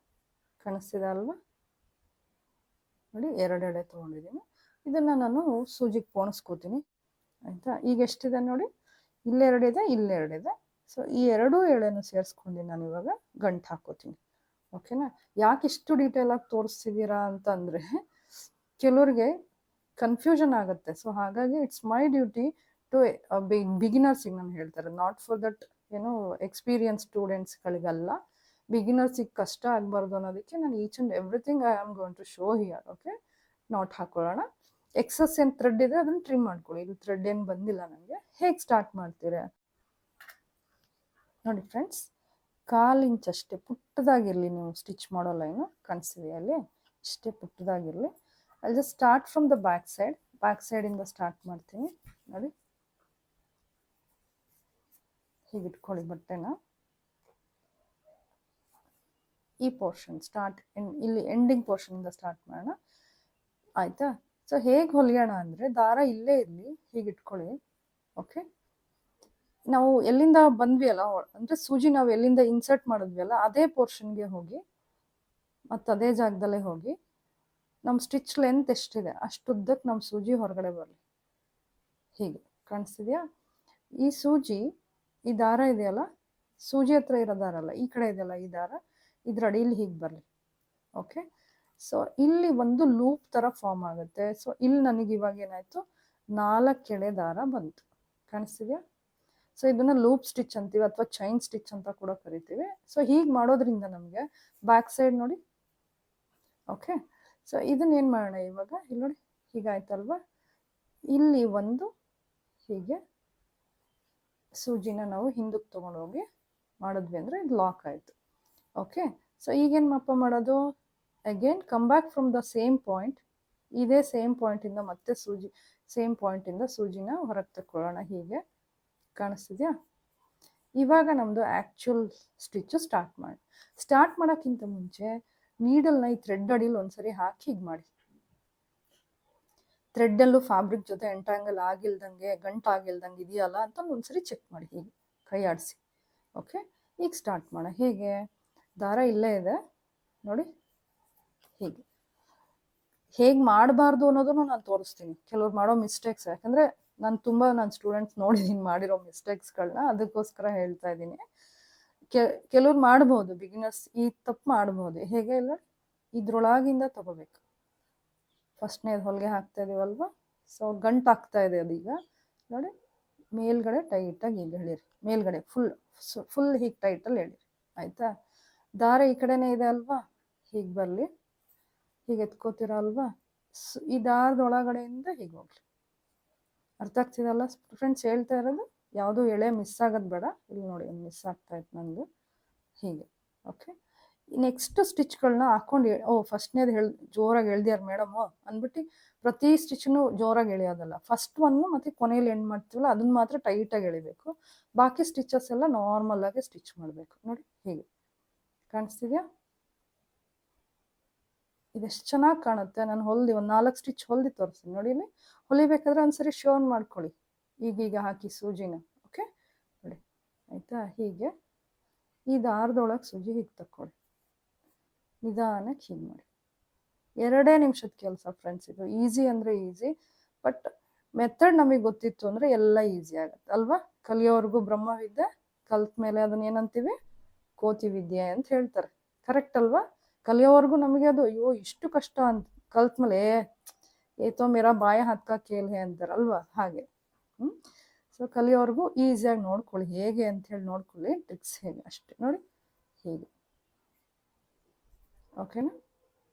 ಕಾಣಿಸ್ತಿದೆ ಅಲ್ವಾ? ನೋಡಿ 2 ಎಳೆ ತೊಗೊಂಡಿದ್ದೀನಿ. ಇದನ್ನು ನಾನು ಸೂಜಿಗೆ ಪೋಣಿಸ್ಕೋತೀನಿ, ಆಯಿತಾ? ಈಗ ಎಷ್ಟಿದೆ ನೋಡಿ, ಇಲ್ಲೆರಡು ಇದೆ, ಇಲ್ಲೆರಡಿದೆ. ಸೊ ಈ 2 ಎಳೆನೂ ಸೇರಿಸ್ಕೊಂಡು ನಾನು ಇವಾಗ ಗಂಟು ಹಾಕೋತೀನಿ. ಓಕೆನಾ? ಯಾಕೆ ಇಷ್ಟು ಡೀಟೇಲಾಗಿ ತೋರಿಸ್ತಿದ್ದೀರಾ ಅಂತಂದರೆ ಕೆಲವ್ರಿಗೆ ಕನ್ಫ್ಯೂಷನ್ ಆಗುತ್ತೆ. ಸೊ ಹಾಗಾಗಿ ಇಟ್ಸ್ ಮೈ ಡ್ಯೂಟಿ ಟು ಬಿಗಿನರ್ಸಿಗೆ ನಾನು ಹೇಳ್ತಾರೆ, ನಾಟ್ ಫಾರ್ ದಟ್ ಏನೋ ಎಕ್ಸ್ಪೀರಿಯನ್ಸ್ ಸ್ಟೂಡೆಂಟ್ಸ್ಗಳಿಗಲ್ಲ, ಬಿಗಿನರ್ಸಿಗೆ ಕಷ್ಟ ಆಗಬಾರ್ದು ಅನ್ನೋದಕ್ಕೆ ನಾನು each and everything I am going to show here. Okay, knot ಹಾಕೊಳ್ಳೋಣ. ಎಕ್ಸಸ್ ಏನು ಥ್ರೆಡ್ ಇದೆ ಅದನ್ನು ಟ್ರಿಮ್ ಮಾಡ್ಕೊಳ್ಳಿ. ಇದು ಥ್ರೆಡ್ ಏನು ಬಂದಿಲ್ಲ ನನಗೆ. ಹೇಗೆ ಸ್ಟಾರ್ಟ್ ಮಾಡ್ತೀರಾ ನೋಡಿ ಫ್ರೆಂಡ್ಸ್. 1/4 ಇಂಚ್ ಅಷ್ಟೇ ಪುಟ್ಟದಾಗಿರಲಿ, ನೀವು ಸ್ಟಿಚ್ ಮಾಡೋ ಲೈನು ಕಾಣಿಸ್ತಿದೆಯಾ ಅಲ್ಲಿ, ಇಷ್ಟೇ ಪುಟ್ಟದಾಗಿರಲಿ. ಅಲ್ಲಿ just start from the back ಸೈಡಿಂದ ಸ್ಟಾರ್ಟ್ ಮಾಡ್ತೀನಿ ನೋಡಿ. ಹೀಗೆ ಇಟ್ಕೊಳ್ಳಿ ಬಟ್ಟೆನ. ಈ ಪೋರ್ಷನ್ ಇಲ್ಲಿ ಎಂಡಿಂಗ್ ಪೋರ್ಷನಿಂದ ಸ್ಟಾರ್ಟ್ ಮಾಡೋಣ, ಆಯಿತಾ? ಸೊ ಹೇಗೆ ಹೊಲಿಯೋಣ ಅಂದರೆ ದಾರ ಇಲ್ಲೇ ಇರಲಿ, ಹೀಗೆ ಇಟ್ಕೊಳ್ಳಿ. ಓಕೆ, ನಾವು ಎಲ್ಲಿಂದ ಬಂದ್ವಿ ಅಲ್ಲ, ಅಂದರೆ ಸೂಜಿ ನಾವು ಎಲ್ಲಿಂದ ಇನ್ಸರ್ಟ್ ಮಾಡಿದ್ವಿ ಅಲ್ಲ, ಅದೇ ಪೋರ್ಷನ್ಗೆ ಹೋಗಿ ಮತ್ತು ಅದೇ ಜಾಗದಲ್ಲೇ ಹೋಗಿ ನಮ್ಮ ಸ್ಟಿಚ್ ಲೆಂತ್ ಎಷ್ಟಿದೆ ಅಷ್ಟುದ್ದಕ್ಕೆ ನಮ್ಮ ಸೂಜಿ ಹೊರಗಡೆ ಬರಲಿ. ಹೀಗೆ ಕಾಣಿಸ್ತಿದೆಯಾ? ಈ ಸೂಜಿ, ಈ ದಾರ ಇದೆಯಲ್ಲ, ಸೂಜಿ ಹತ್ರ ಇರೋ ದಾರ ಅಲ್ಲ, ಈ ಕಡೆ ಇದೆಯಲ್ಲ ಈ ದಾರ, ಇದ್ರ ಅಡಿಯಲ್ಲಿ ಹೀಗೆ ಬರಲಿ. ಓಕೆ, ಸೊ ಇಲ್ಲಿ ಒಂದು ಲೂಪ್ ಥರ ಫಾರ್ಮ್ ಆಗುತ್ತೆ. ಸೊ ಇಲ್ಲಿ ನನಗೆ ಇವಾಗ ಏನಾಯಿತು, 4 ಎಳೆ ದಾರ ಬಂತು, ಕಾಣಿಸ್ತಿದೆಯಾ? ಸೊ ಇದನ್ನು ಲೂಪ್ ಸ್ಟಿಚ್ ಅಂತೀವಿ ಅಥವಾ ಚೈನ್ ಸ್ಟಿಚ್ ಅಂತ ಕೂಡ ಕರಿತೀವಿ. ಸೊ ಹೀಗೆ ಮಾಡೋದ್ರಿಂದ ನಮಗೆ ಬ್ಯಾಕ್ ಸೈಡ್ ನೋಡಿ. ಓಕೆ, ಸೊ ಇದನ್ನೇನು ಮಾಡೋಣ ಇವಾಗ, ಇಲ್ಲಿ ನೋಡಿ ಹೀಗಾಯ್ತಲ್ವಾ? ಇಲ್ಲಿ ಒಂದು ಹೀಗೆ ಸೂಜಿನ ನಾವು ಹಿಂದಕ್ಕೆ ತೊಗೊಂಡೋಗಿ ಮಾಡಿದ್ವಿ ಅಂದರೆ ಇದು ಲಾಕ್ ಆಯಿತು. ಓಕೆ, ಸೊ ಈಗೇನು ಮಾಪ ಮಾಡೋದು, again come back from the same point. ಇದೇ ಸೇಮ್ ಪಾಯಿಂಟಿಂದ ಮತ್ತೆ ಸೇಮ್ ಪಾಯಿಂಟಿಂದ ಸೂಜಿನ ಹೊರಗೆ ತಗೊಳ್ಳೋಣ. ಹೀಗೆ ಕಾಣಿಸ್ತಿದೆಯಾ? ಇವಾಗ ನಮ್ಮದು ಆ್ಯಕ್ಚುಲ್ ಸ್ಟಿಚ್ಚು ಸ್ಟಾರ್ಟ್ ಮಾಡೋಕ್ಕಿಂತ ಮುಂಚೆ ನೀಡಲ್ನ ಈ ಥ್ರೆಡ್ ಅಡಿಲಿ ಒಂದ್ಸರಿ ಹಾಕಿ ಹೀಗೆ ಮಾಡಿ. ಥ್ರೆಡ್ಡಲ್ಲೂ ಫ್ಯಾಬ್ರಿಕ್ ಜೊತೆ ಎಂಟ್ಯಾಂಗಲ್ ಆಗಿಲ್ದಂಗೆ, ಗಂಟು ಆಗಿಲ್ದಂಗೆ ಇದೆಯಲ್ಲ ಅಂತ ಒಂದ್ಸರಿ ಚೆಕ್ ಮಾಡಿ, ಹೀಗೆ ಕೈ ಆಡಿಸಿ. ಓಕೆ, ಈಗ ಸ್ಟಾರ್ಟ್ ಮಾಡೋಣ. ಹೇಗೆ, ದಾರ ಇಲ್ಲೇ ಇದೆ ನೋಡಿ, ಹೇಗೆ ಮಾಡಬಾರ್ದು ಅನ್ನೋದನ್ನು ನಾನು ತೋರಿಸ್ತೀನಿ. ಕೆಲವ್ರು ಮಾಡೋ ಮಿಸ್ಟೇಕ್ಸ್, ಯಾಕಂದರೆ ನಾನು ಸ್ಟೂಡೆಂಟ್ಸ್ ನೋಡಿದ್ದೀನಿ ಮಾಡಿರೋ ಮಿಸ್ಟೇಕ್ಸ್ಗಳನ್ನ, ಅದಕ್ಕೋಸ್ಕರ ಹೇಳ್ತಾ ಇದ್ದೀನಿ. ಕೆಲವ್ರು ಮಾಡ್ಬೋದು, ಬಿಗಿನರ್ಸ್ ಈ ತಪ್ಪು ಮಾಡ್ಬೋದು. ಹೇಗೆ ಇಲ್ಲ, ಇದ್ರೊಳಗಿಂದ ತಗೋಬೇಕು. ಫಸ್ಟ್ನೇದು ಹೊಲಿಗೆ ಹಾಕ್ತಾ ಇದೀವಲ್ವ, ಸೊ ಗಂಟು ಆಗ್ತಾ ಇದೆ ಅದೀಗ ನೋಡಿ. ಮೇಲ್ಗಡೆ ಟೈಟಾಗಿ ಈಗ ಎಳೀರಿ, ಮೇಲ್ಗಡೆ ಫುಲ್ ಹೀಗೆ ಟೈಟಲ್ಲಿ ಎಳೀರಿ ಆಯಿತಾ. ದಾರ ಈ ಕಡೆನೇ ಇದೆ ಅಲ್ವಾ, ಹೀಗೆ ಬರಲಿ, ಹೀಗೆ ಎತ್ಕೋತೀರ ಅಲ್ವಾ, ಈ ದಾರದ ಒಳಗಡೆಯಿಂದ ಹೀಗೆ ಹೋಗ್ಲಿ. ಅರ್ಥ ಆಗ್ತಿದಲ್ಲ ಫ್ರೆಂಡ್ಸ್ ಹೇಳ್ತಾ ಇರೋದು? ಯಾವುದೂ ಎಳೆ ಮಿಸ್ ಆಗೋದು ಬೇಡ. ಇಲ್ಲಿ ನೋಡಿ ಮಿಸ್ ಆಗ್ತಾಯಿತ್ತು ನಂದು, ಹೀಗೆ. ಓಕೆ, ನೆಕ್ಸ್ಟ್ ಸ್ಟಿಚ್ಗಳನ್ನ ಹಾಕೊಂಡು ಫಸ್ಟ್ನೇದು ಜೋರಾಗಿ ಎಳ್ದ್ಯಾರ ಮೇಡಮು ಅಂದ್ಬಿಟ್ಟು ಪ್ರತಿ ಸ್ಟಿಚ್ನು ಜೋರಾಗಿ ಎಳೆಯೋದಲ್ಲ. ಫಸ್ಟ್ ಒನ್ನು ಮತ್ತು ಕೊನೆಯಲ್ಲಿ ಎಂಡ್ ಮಾಡ್ತೀವಲ್ಲ ಅದನ್ನ ಮಾತ್ರ ಟೈಟಾಗಿ ಎಳಿಬೇಕು. ಬಾಕಿ ಸ್ಟಿಚಸ್ ಎಲ್ಲ ನಾರ್ಮಲಾಗಿ ಸ್ಟಿಚ್ ಮಾಡಬೇಕು. ನೋಡಿ ಹೀಗೆ ಕಾಣಿಸ್ತಿದ್ಯಾ? ಇದೆಷ್ಟು ಚೆನ್ನಾಗಿ ಕಾಣುತ್ತೆ. ನಾನು ಹೊಲ್ದು ಒಂದು 4 ಸ್ಟಿಚ್ ಹೊಲ್ದು ತೋರಿಸ್ತೀನಿ ನೋಡಿ. ಇಲ್ಲಿ ಹೊಲಿಬೇಕಾದ್ರೆ ಒಂದ್ಸರಿ ಶೋನ್ ಮಾಡ್ಕೊಳ್ಳಿ, ಈಗೀಗ ಹಾಕಿ ಸೂಜಿನ. ಓಕೆ ನೋಡಿ ಆಯಿತಾ. ಹೀಗೆ ಈ ದಾರದೊಳಗೆ ಸೂಜಿ ಹೀಗೆ ತಕ್ಕೊಳ್ಳಿ, ನಿಧಾನಕ್ಕೆ ಹೀಗೆ ಮಾಡಿ. 2 ನಿಮಿಷದ ಕೆಲಸ ಫ್ರೆಂಡ್ಸ್ ಇದು. ಈಸಿ ಅಂದರೆ ಈಸಿ, ಬಟ್ ಮೆಥಡ್ ನಮಗೆ ಗೊತ್ತಿತ್ತು ಅಂದರೆ ಎಲ್ಲ ಈಸಿ ಆಗುತ್ತೆ ಅಲ್ವಾ. ಕಲಿಯೋವರೆಗೂ ಬ್ರಹ್ಮವಿದ್ಯೆ, ಕಲ್ತ ಮೇಲೆ ಅದನ್ನ ಏನಂತೀವಿ, ಕೋತಿ ವಿದ್ಯೆ ಅಂತ ಹೇಳ್ತಾರೆ. ಕರೆಕ್ಟ್ ಅಲ್ವಾ? ಕಲಿಯೋವರೆಗೂ ನಮಗೆ ಅದು ಅಯ್ಯೋ ಇಷ್ಟು ಕಷ್ಟ ಅಂತ, ಕಲ್ತ ಮೇಲೆ ಏತೋ ಮೇರಾ ಬಾಯ ಹತ್ಕ ಕೇಲ್ ಹೇ ಅಂತಾರಲ್ವಾ, ಹಾಗೆ. ಸೊ ಕಲಿಯೋವರೆಗೂ ಈಸಿಯಾಗಿ ನೋಡ್ಕೊಳ್ಳಿ, ಹೇಗೆ ಅಂತ ಹೇಳಿ ನೋಡ್ಕೊಳ್ಳಿ, ಟ್ರಿಕ್ಸ್ ಹೇಗೆ ಅಷ್ಟೇ ನೋಡಿ ಹೀಗೆ. ಓಕೆನಾ?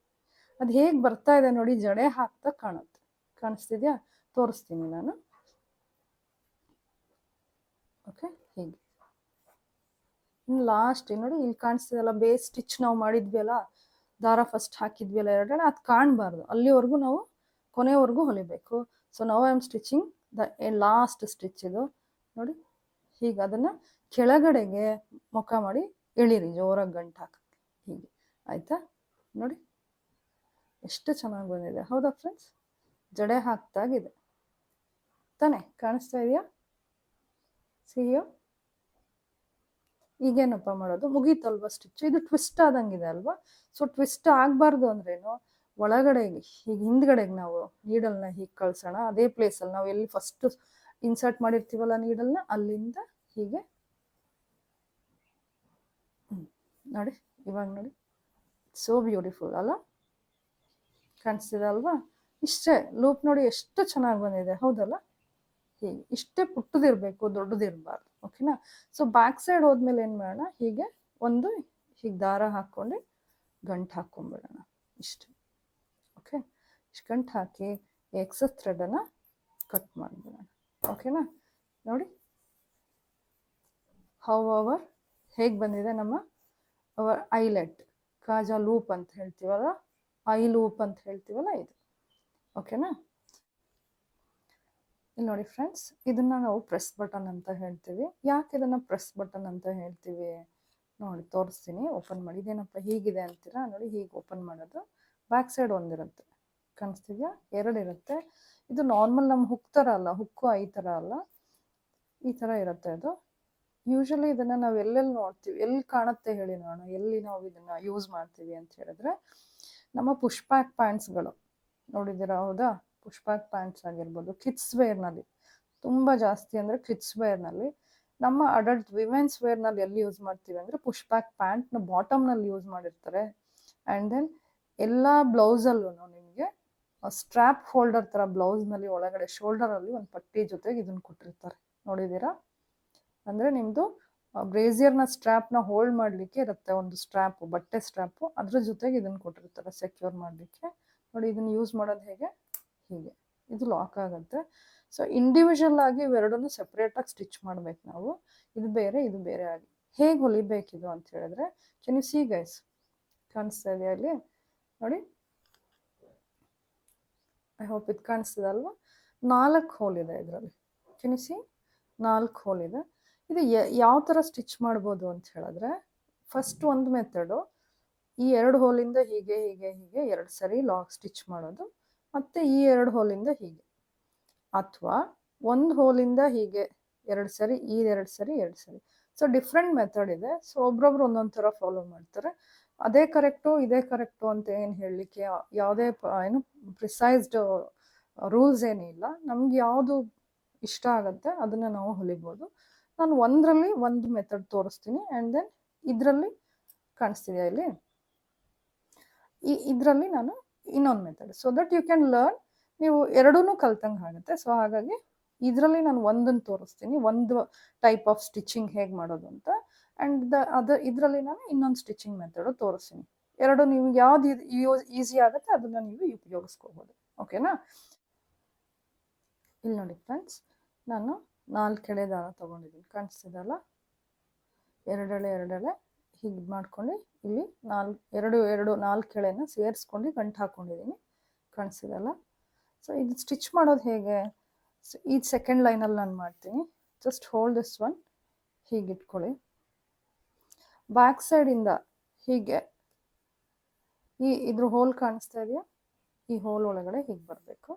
ಅದು ಹೇಗೆ ಬರ್ತಾ ಇದೆ ನೋಡಿ, ಜಡೆ ಹಾಕ್ತಾ ಕಾಣುತ್ತೆ. ಕಾಣಿಸ್ತಿದ್ಯಾ? ತೋರಿಸ್ತೀನಿ ನಾನು. ಓಕೆ ಹೀಗೆ. ಇನ್ನು ಲಾಸ್ಟ್ ನೋಡಿ ಇಲ್ಲಿ ಕಾಣಿಸ್ತಿದೆಯಲ್ಲ, ಬೇಸ್ ಸ್ಟಿಚ್ ನಾವು ಮಾಡಿದ್ವಿ ಅಲ್ಲ, ದಾರ ಫಸ್ಟ್ ಹಾಕಿದ್ವಿ ಅಲ್ಲ ಎರಡೆರಡು, ಅದು ಕಾಣಬಾರ್ದು. ಅಲ್ಲಿವರೆಗೂ ನಾವು ಕೊನೆವರೆಗೂ ಹೊಲಿಬೇಕು. ಸೊ ನಾವು I am stitching the last stitch ಇದು ನೋಡಿ. ಹೀಗೆ ಅದನ್ನು ಕೆಳಗಡೆಗೆ ಮುಖ ಮಾಡಿ ಎಳೀರಿ, ಜೋರಾಗಿ ಗಂಟು ಹಾಕಿ ಹೀಗೆ ಆಯಿತಾ. ನೋಡಿ ಎಷ್ಟು ಚೆನ್ನಾಗಿ ಬಂದಿದೆ, ಹೌದಾ ಫ್ರೆಂಡ್ಸ್? ಜಡೆ ಹಾಕ್ತಾಗಿದೆ ತಾನೇ, ಕಾಣಿಸ್ತಾ ಇದೆಯಾ? ಸಿಹಿಯೋ ಈಗೇನಪ್ಪ ಮಾಡೋದು, ಮುಗೀತಲ್ವ ಸ್ಟಿಚ್. ಇದು ಟ್ವಿಸ್ಟ್ ಆದಂಗಿದೆ ಅಲ್ವಾ. ಸೊ ಟ್ವಿಸ್ಟ್ ಆಗಬಾರ್ದು ಅಂದ್ರೇನು, ಒಳಗಡೆಗೆ ಹೀಗೆ ಹಿಂದ್ಗಡೆಗೆ ನಾವು ನೀಡಲ್ನ ಹೀಗೆ ಕಳ್ಸೋಣ. ಅದೇ ಪ್ಲೇಸಲ್ಲಿ ನಾವು ಎಲ್ಲಿ ಫಸ್ಟ್ ಇನ್ಸರ್ಟ್ ಮಾಡಿರ್ತೀವಲ್ಲ ನೀಡಲ್ನ, ಅಲ್ಲಿಂದ ಹೀಗೆ ನೋಡಿ. ಇವಾಗ ನೋಡಿ, ಸೋ ಬ್ಯೂಟಿಫುಲ್ ಅಲ್ಲ, ಕಾಣಿಸ್ತಿದೆ ಅಲ್ವಾ? ಇಷ್ಟೇ ಲೂಪ್ ನೋಡಿ, ಎಷ್ಟು ಚೆನ್ನಾಗಿ ಬಂದಿದೆ, ಹೌದಲ್ಲ? ಹೀಗೆ ಇಷ್ಟೇ ಪುಟ್ಟದಿರಬೇಕು, ದೊಡ್ಡದಿರಬಾರ್ದು. ಓಕೆನಾ? ಸೊ ಬ್ಯಾಕ್ ಸೈಡ್ ಹೋದ್ಮೇಲೆ ಏನು ಮಾಡೋಣ, ಹೀಗೆ ಒಂದು ಹೀಗೆ ದಾರ ಹಾಕ್ಕೊಂಡು ಗಂಟು ಹಾಕ್ಕೊಂಬಿಡೋಣ ಇಷ್ಟು. ಓಕೆ, ಇಷ್ಟು ಗಂಟು ಹಾಕಿ ಎಕ್ಸಸ್ ಥ್ರೆಡನ್ನು ಕಟ್ ಮಾಡಿಬಿಡೋಣ. ಓಕೆನಾ? ನೋಡಿ ಅವರ್ ಹೇಗೆ ಬಂದಿದೆ ನಮ್ಮ ಅವರ್ ಐಲೆಟ್, ಕಾಜಾ ಲೂಪ್ ಅಂತ ಹೇಳ್ತೀವಲ್ಲ, ಐ ಲೂಪ್ ಅಂತ ಹೇಳ್ತೀವಲ್ಲ ಇದು. ಓಕೆನಾ? ಇಲ್ಲಿ ನೋಡಿ ಫ್ರೆಂಡ್ಸ್, ಇದನ್ನು ನಾವು ಪ್ರೆಸ್ ಬಟನ್ ಅಂತ ಹೇಳ್ತೀವಿ. ಯಾಕೆ ಇದನ್ನು ಪ್ರೆಸ್ ಬಟನ್ ಅಂತ ಹೇಳ್ತೀವಿ ನೋಡಿ ತೋರಿಸ್ತೀನಿ. ಓಪನ್ ಮಾಡಿ. ಇದೇನಪ್ಪ ಹೀಗಿದೆ ಅಂತೀರಾ? ನೋಡಿ ಹೀಗೆ ಓಪನ್ ಮಾಡೋದು. Back side ಒಂದಿರುತ್ತೆ, ಕಾಣಿಸ್ತಿದೆಯಾ? 2 ಇರುತ್ತೆ. ಇದು ನಾರ್ಮಲ್ ನಮ್ಮ ಹುಕ್ ಥರ ಅಲ್ಲ, ಹುಕ್ಕು ಐ ಥರ ಅಲ್ಲ, ಈ ಥರ ಇರುತ್ತೆ ಇದು. ಯೂಶಲಿ ಇದನ್ನು ನಾವು ಎಲ್ಲೆಲ್ಲಿ ನೋಡ್ತೀವಿ, ಎಲ್ಲಿ ಕಾಣುತ್ತೆ ಹೇಳಿ ನೋಡೋಣ, ಎಲ್ಲಿ ನಾವು ಇದನ್ನು ಯೂಸ್ ಮಾಡ್ತೀವಿ ಅಂತ ಹೇಳಿದ್ರೆ, ನಮ್ಮ ಪುಷ್ ಬ್ಯಾಕ್ ಪ್ಯಾಂಟ್ಸ್ಗಳು ನೋಡಿದ್ದೀರಾ, ಹೌದಾ? ಪುಷ್ ಬ್ಯಾಕ್ ಪ್ಯಾಂಟ್ಸ್ ಆಗಿರ್ಬೋದು, ಕಿಡ್ಸ್ ವೇರ್ನಲ್ಲಿ ತುಂಬ ಜಾಸ್ತಿ ಅಂದರೆ ಕಿಡ್ಸ್ ವೇರ್ನಲ್ಲಿ. ನಮ್ಮ ಅಡಲ್ಟ್ ವಿಮೆನ್ಸ್ ವೇರ್ನಲ್ಲಿ ಎಲ್ಲಿ ಯೂಸ್ ಮಾಡ್ತೀವಿ ಅಂದರೆ ಪುಷ್ ಬ್ಯಾಕ್ ಪ್ಯಾಂಟ್ನ ಬಾಟಮ್ನಲ್ಲಿ ಯೂಸ್ ಮಾಡಿರ್ತಾರೆ. ಆ್ಯಂಡ್ ದೆನ್ ಎಲ್ಲ ಬ್ಲೌಸಲ್ಲೂ ನಿಮಗೆ ಸ್ಟ್ರ್ಯಾಪ್ ಹೋಲ್ಡರ್ ಥರ ಬ್ಲೌಸ್ನಲ್ಲಿ ಒಳಗಡೆ ಶೋಲ್ಡರಲ್ಲಿ ಒಂದು ಪಟ್ಟಿ ಜೊತೆಗೆ ಇದನ್ನು ಕೊಟ್ಟಿರ್ತಾರೆ, ನೋಡಿದ್ದೀರಾ? ಅಂದರೆ ನಿಮ್ಮದು ಬ್ರೇಸಿಯರ್ನ ಸ್ಟ್ರ್ಯಾಪ್ನ ಹೋಲ್ಡ್ ಮಾಡಲಿಕ್ಕೆ ಇರುತ್ತೆ ಒಂದು ಸ್ಟ್ರ್ಯಾಪು, ಬಟ್ಟೆ ಸ್ಟ್ರ್ಯಾಪು, ಅದ್ರ ಜೊತೆಗೆ ಇದನ್ನು ಕೊಟ್ಟಿರ್ತಾರೆ ಸೆಕ್ಯೂರ್ ಮಾಡಲಿಕ್ಕೆ. ನೋಡಿ ಇದನ್ನು ಯೂಸ್ ಮಾಡೋದು ಹೇಗೆ, ಹೀಗೆ ಇದು ಲಾಕ್ ಆಗುತ್ತೆ. ಸೊ ಇಂಡಿವಿಜುವಲ್ ಆಗಿ ಇವೆರಡನ್ನು ಸೆಪ್ರೇಟಾಗಿ ಸ್ಟಿಚ್ ಮಾಡಬೇಕು ನಾವು, ಇದು ಬೇರೆ ಇದು ಬೇರೆ ಆಗಿ. ಹೇಗೆ ಹೊಲಿಬೇಕಿದು ಅಂತ ಹೇಳಿದ್ರೆ, ಕೆನ್ ಯು ಸಿ ಗೈಸ್, ಕಾಣಿಸ್ತಾ ಇದೆಯಾ ಅಲ್ಲಿ ನೋಡಿ? ಐ ಹೋಪ್ ಇದು ಕಾಣಿಸ್ತದೆ ಅಲ್ವಾ? 4 ಹೋಲ್ ಇದೆ ಇದರಲ್ಲಿ, ಕೆನ್ ಯು ಸಿ? 4 ಹೋಲ್ ಇದೆ. ಇದು ಯಾವ ಥರ ಸ್ಟಿಚ್ ಮಾಡ್ಬೋದು ಅಂತ ಹೇಳಿದ್ರೆ, ಫಸ್ಟ್ ಒಂದು ಮೆಥಡು, ಈ 2 ಹೋಲಿಂದ ಹೀಗೆ ಹೀಗೆ ಹೀಗೆ 2 ಸರಿ ಲಾಕ್ ಸ್ಟಿಚ್ ಮಾಡೋದು, ಮತ್ತು ಈ 2 ಹೋಲಿಂದ ಹೀಗೆ, ಅಥವಾ ಒಂದು ಹೋಲಿಂದ ಹೀಗೆ 2 ಸರಿ, ಈ 2 ಸರಿ 2 ಸರಿ. ಸೊ ಡಿಫ್ರೆಂಟ್ ಮೆಥಡ್ ಇದೆ. ಸೊ ಒಬ್ರೊಬ್ರು ಒಂದೊಂದು ಥರ ಫಾಲೋ ಮಾಡ್ತಾರೆ. ಅದೇ ಕರೆಕ್ಟು ಇದೇ ಕರೆಕ್ಟು ಅಂತ ಏನು ಹೇಳಲಿಕ್ಕೆ ಯಾವುದೇ ಏನು ಪ್ರಿಸೈಸ್ಡ್ ರೂಲ್ಸ್ ಏನಿಲ್ಲ. ನಮ್ಗೆ ಯಾವುದು ಇಷ್ಟ ಆಗುತ್ತೆ ಅದನ್ನು ನಾವು ಹೊಲಿಬೋದು. ನಾನು ಒಂದರಲ್ಲಿ ಒಂದು ಮೆಥಡ್ ತೋರಿಸ್ತೀನಿ. ಆ್ಯಂಡ್ ದೆನ್ ಇದರಲ್ಲಿ ಕಾಣಿಸ್ತಿದೆಯಾ ಇಲ್ಲಿ, ಇದರಲ್ಲಿ ನಾನು ಇನ್ನೊಂದು method, so that you can learn. ನೀವು ಎರಡೂ ಕಲ್ತಂಗೆ ಆಗುತ್ತೆ. ಸೊ ಹಾಗಾಗಿ ಇದರಲ್ಲಿ ನಾನು ಒಂದನ್ನು ತೋರಿಸ್ತೀನಿ, ಒಂದು ಟೈಪ್ ಆಫ್ ಸ್ಟಿಚಿಂಗ್ ಹೇಗೆ ಮಾಡೋದು ಅಂತ. ಆ್ಯಂಡ್ ಇದರಲ್ಲಿ ನಾನು ಇನ್ನೊಂದು ಸ್ಟಿಚಿಂಗ್ ಮೆಥಡು ತೋರಿಸ್ತೀನಿ. ಎರಡು ನಿಮ್ಗೆ ಯಾವ್ದು ಈಸಿ ಆಗುತ್ತೆ ಅದನ್ನು ನೀವು ಉಪಯೋಗಿಸ್ಕೋಬೋದು. ಓಕೆನಾ? ಇಲ್ಲಿ ನೋಡಿ ಫ್ರೆಂಡ್ಸ್, ನಾನು 4 ಎಳೆ ದಾರ ತೊಗೊಂಡಿದ್ದೀನಿ, ಕಾಣಿಸ್ತಿದಲ್ಲ? ಎರಡೆಳೆ ಹೀಗೆ ಮಾಡ್ಕೊಂಡು ಇಲ್ಲಿ 4 ಎಳೆನ ಸೇರಿಸ್ಕೊಂಡು ಗಂಟು ಹಾಕ್ಕೊಂಡಿದ್ದೀನಿ, ಕಾಣಿಸ್ತಿದಲ್ಲ? ಸೊ ಇದು ಸ್ಟಿಚ್ ಮಾಡೋದು ಹೇಗೆ? ಸೊ ಈ ಸೆಕೆಂಡ್ ಲೈನಲ್ಲಿ ನಾನು ಮಾಡ್ತೀನಿ. ಜಸ್ಟ್ ಹೋಲ್ಡ್ ದಿಸ್ ಒನ್, ಹೀಗೆ ಇಟ್ಕೊಳ್ಳಿ. ಬ್ಯಾಕ್ ಸೈಡಿಂದ ಹೀಗೆ ಇದ್ರ ಹೋಲ್ ಕಾಣಿಸ್ತಾ ಇದೆಯಾ? ಈ ಹೋಲ್ ಒಳಗಡೆ ಹೀಗೆ ಬರಬೇಕು.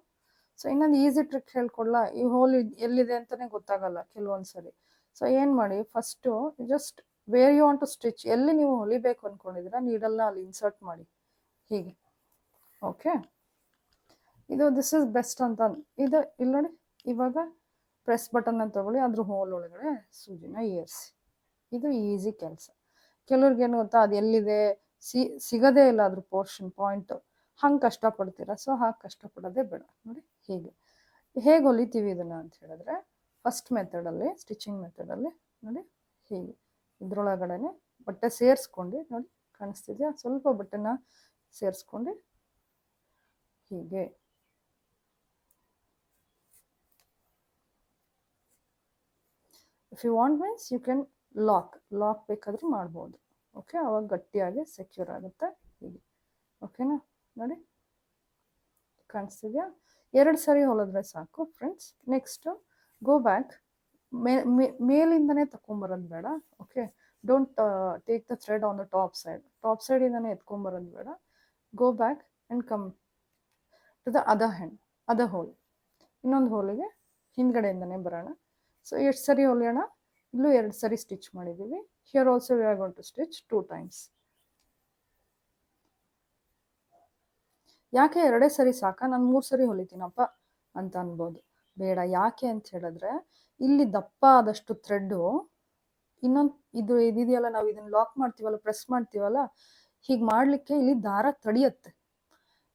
ಸೊ ಇನ್ನೊಂದು ಈಸಿ ಟ್ರಿಕ್ ಹೇಳ್ಕೊಡ್ಲಾ? ಈ ಹೋಲ್ ಎಲ್ಲಿದೆ ಅಂತಲೇ ಗೊತ್ತಾಗಲ್ಲ ಕೆಲವೊಂದು ಸರಿ. ಸೊ ಏನು ಮಾಡಿ, first just where you want to stitch, ಎಲ್ಲಿ ನೀವು ಹೊಲಿಬೇಕು ಅಂದ್ಕೊಂಡಿದ್ದೀರಾ ನೀಡಲ್ನ ಅಲ್ಲಿ ಇನ್ಸರ್ಟ್ ಮಾಡಿ ಹೀಗೆ. ಓಕೆ, ದಿಸ್ ಇಸ್ ಬೆಸ್ಟ್ ಅಂತ. ಇದು ಇಲ್ಲಿ ನೋಡಿ, ಇವಾಗ ಪ್ರೆಸ್ ಬಟನ್ನ ತಗೊಳ್ಳಿ, ಅದ್ರ ಹೋಲ್ ಒಳಗಡೆ ಸೂಜಿನ ಏರಿಸಿ. ಇದು ಈಸಿ ಕೆಲಸ. ಕೆಲವ್ರಿಗೇನು ಗೊತ್ತಾ, ಅದು ಎಲ್ಲಿದೆ ಸಿಗದೇ ಇಲ್ಲ ಅದ್ರ ಪೋರ್ಷನ್ ಪಾಯಿಂಟು, ಹಂಗೆ ಕಷ್ಟಪಡ್ತೀರಾ. ಸೊ ಹಾಗೆ ಕಷ್ಟಪಡೋದೇ ಬೇಡ. ನೋಡಿ ಹೇಗೆ ಹೊಲಿತೀವಿ ಇದನ್ನು ಅಂತ ಹೇಳಿದ್ರೆ, ಫಸ್ಟ್ ಮೆಥಡಲ್ಲಿ, ಸ್ಟಿಚಿಂಗ್ ಮೆಥಡಲ್ಲಿ ನೋಡಿ ಹೀಗೆ ಇದ್ರೊಳಗಡೆ ಬಟ್ಟೆ ಸೇರಿಸ್ಕೊಂಡು, ನೋಡಿ ಕಾಣಿಸ್ತಿದ್ಯಾ? ಸ್ವಲ್ಪ ಬಟ್ಟೆನ ಸೇರಿಸ್ಕೊಂಡು ಹೀಗೆ if you want means you can lock ಬೇಕಾದರೂ ಮಾಡ್ಬೋದು. ಓಕೆ, ಅವಾಗ ಗಟ್ಟಿಯಾಗಿ ಸೆಕ್ಯೂರ್ ಆಗುತ್ತೆ ಹೀಗೆ. ಓಕೆನಾ? ನೋಡಿ ಕಾಣಿಸ್ತಿದ್ಯಾ? 2 ಸರಿ ಹೊಲಿದ್ರೆ ಸಾಕು ಫ್ರೆಂಡ್ಸ್. Next go back. ಮೇಲಿಂದನೇ ತಗೊಂಬರೋದು ಬೇಡ. Okay, don't take the thread on the top ಸೈಡಿಂದನೇ ಎತ್ಕೊಂಬರೋದು ಬೇಡ. Go back and come to the other hole. ಇನ್ನೊಂದು ಹೋಲಿಗೆ ಹಿಂದ್ಗಡೆಯಿಂದನೇ ಬರೋಣ. ಸೊ ಎಷ್ಟು ಸರಿ ಹೊಲಿಯೋಣ? ಇಲ್ಲೂ 2 ಸರಿ ಸ್ಟಿಚ್ ಮಾಡಿದ್ದೀವಿ. Here also we are going to stitch 2 times. ಯಾಕೆ 2 ಸರಿ ಸಾಕ, ನಾನು 3 ಸರಿ ಹೊಲಿತೀನಪ್ಪ ಅಂತ ಅನ್ಬೋದು. ಬೇಡ. ಯಾಕೆ ಅಂತ ಹೇಳಿದ್ರೆ, ಇಲ್ಲಿ ದಪ್ಪ ಆದಷ್ಟು ಥ್ರೆಡ್ಡು ಇನ್ನೊಂದು ಇದೆಯಲ್ಲ, ನಾವು ಇದನ್ನು ಲಾಕ್ ಮಾಡ್ತೀವಲ್ಲ, ಪ್ರೆಸ್ ಮಾಡ್ತೀವಲ್ಲ, ಹೀಗೆ ಮಾಡಲಿಕ್ಕೆ ಇಲ್ಲಿ ದಾರ ತಡಿಯುತ್ತೆ.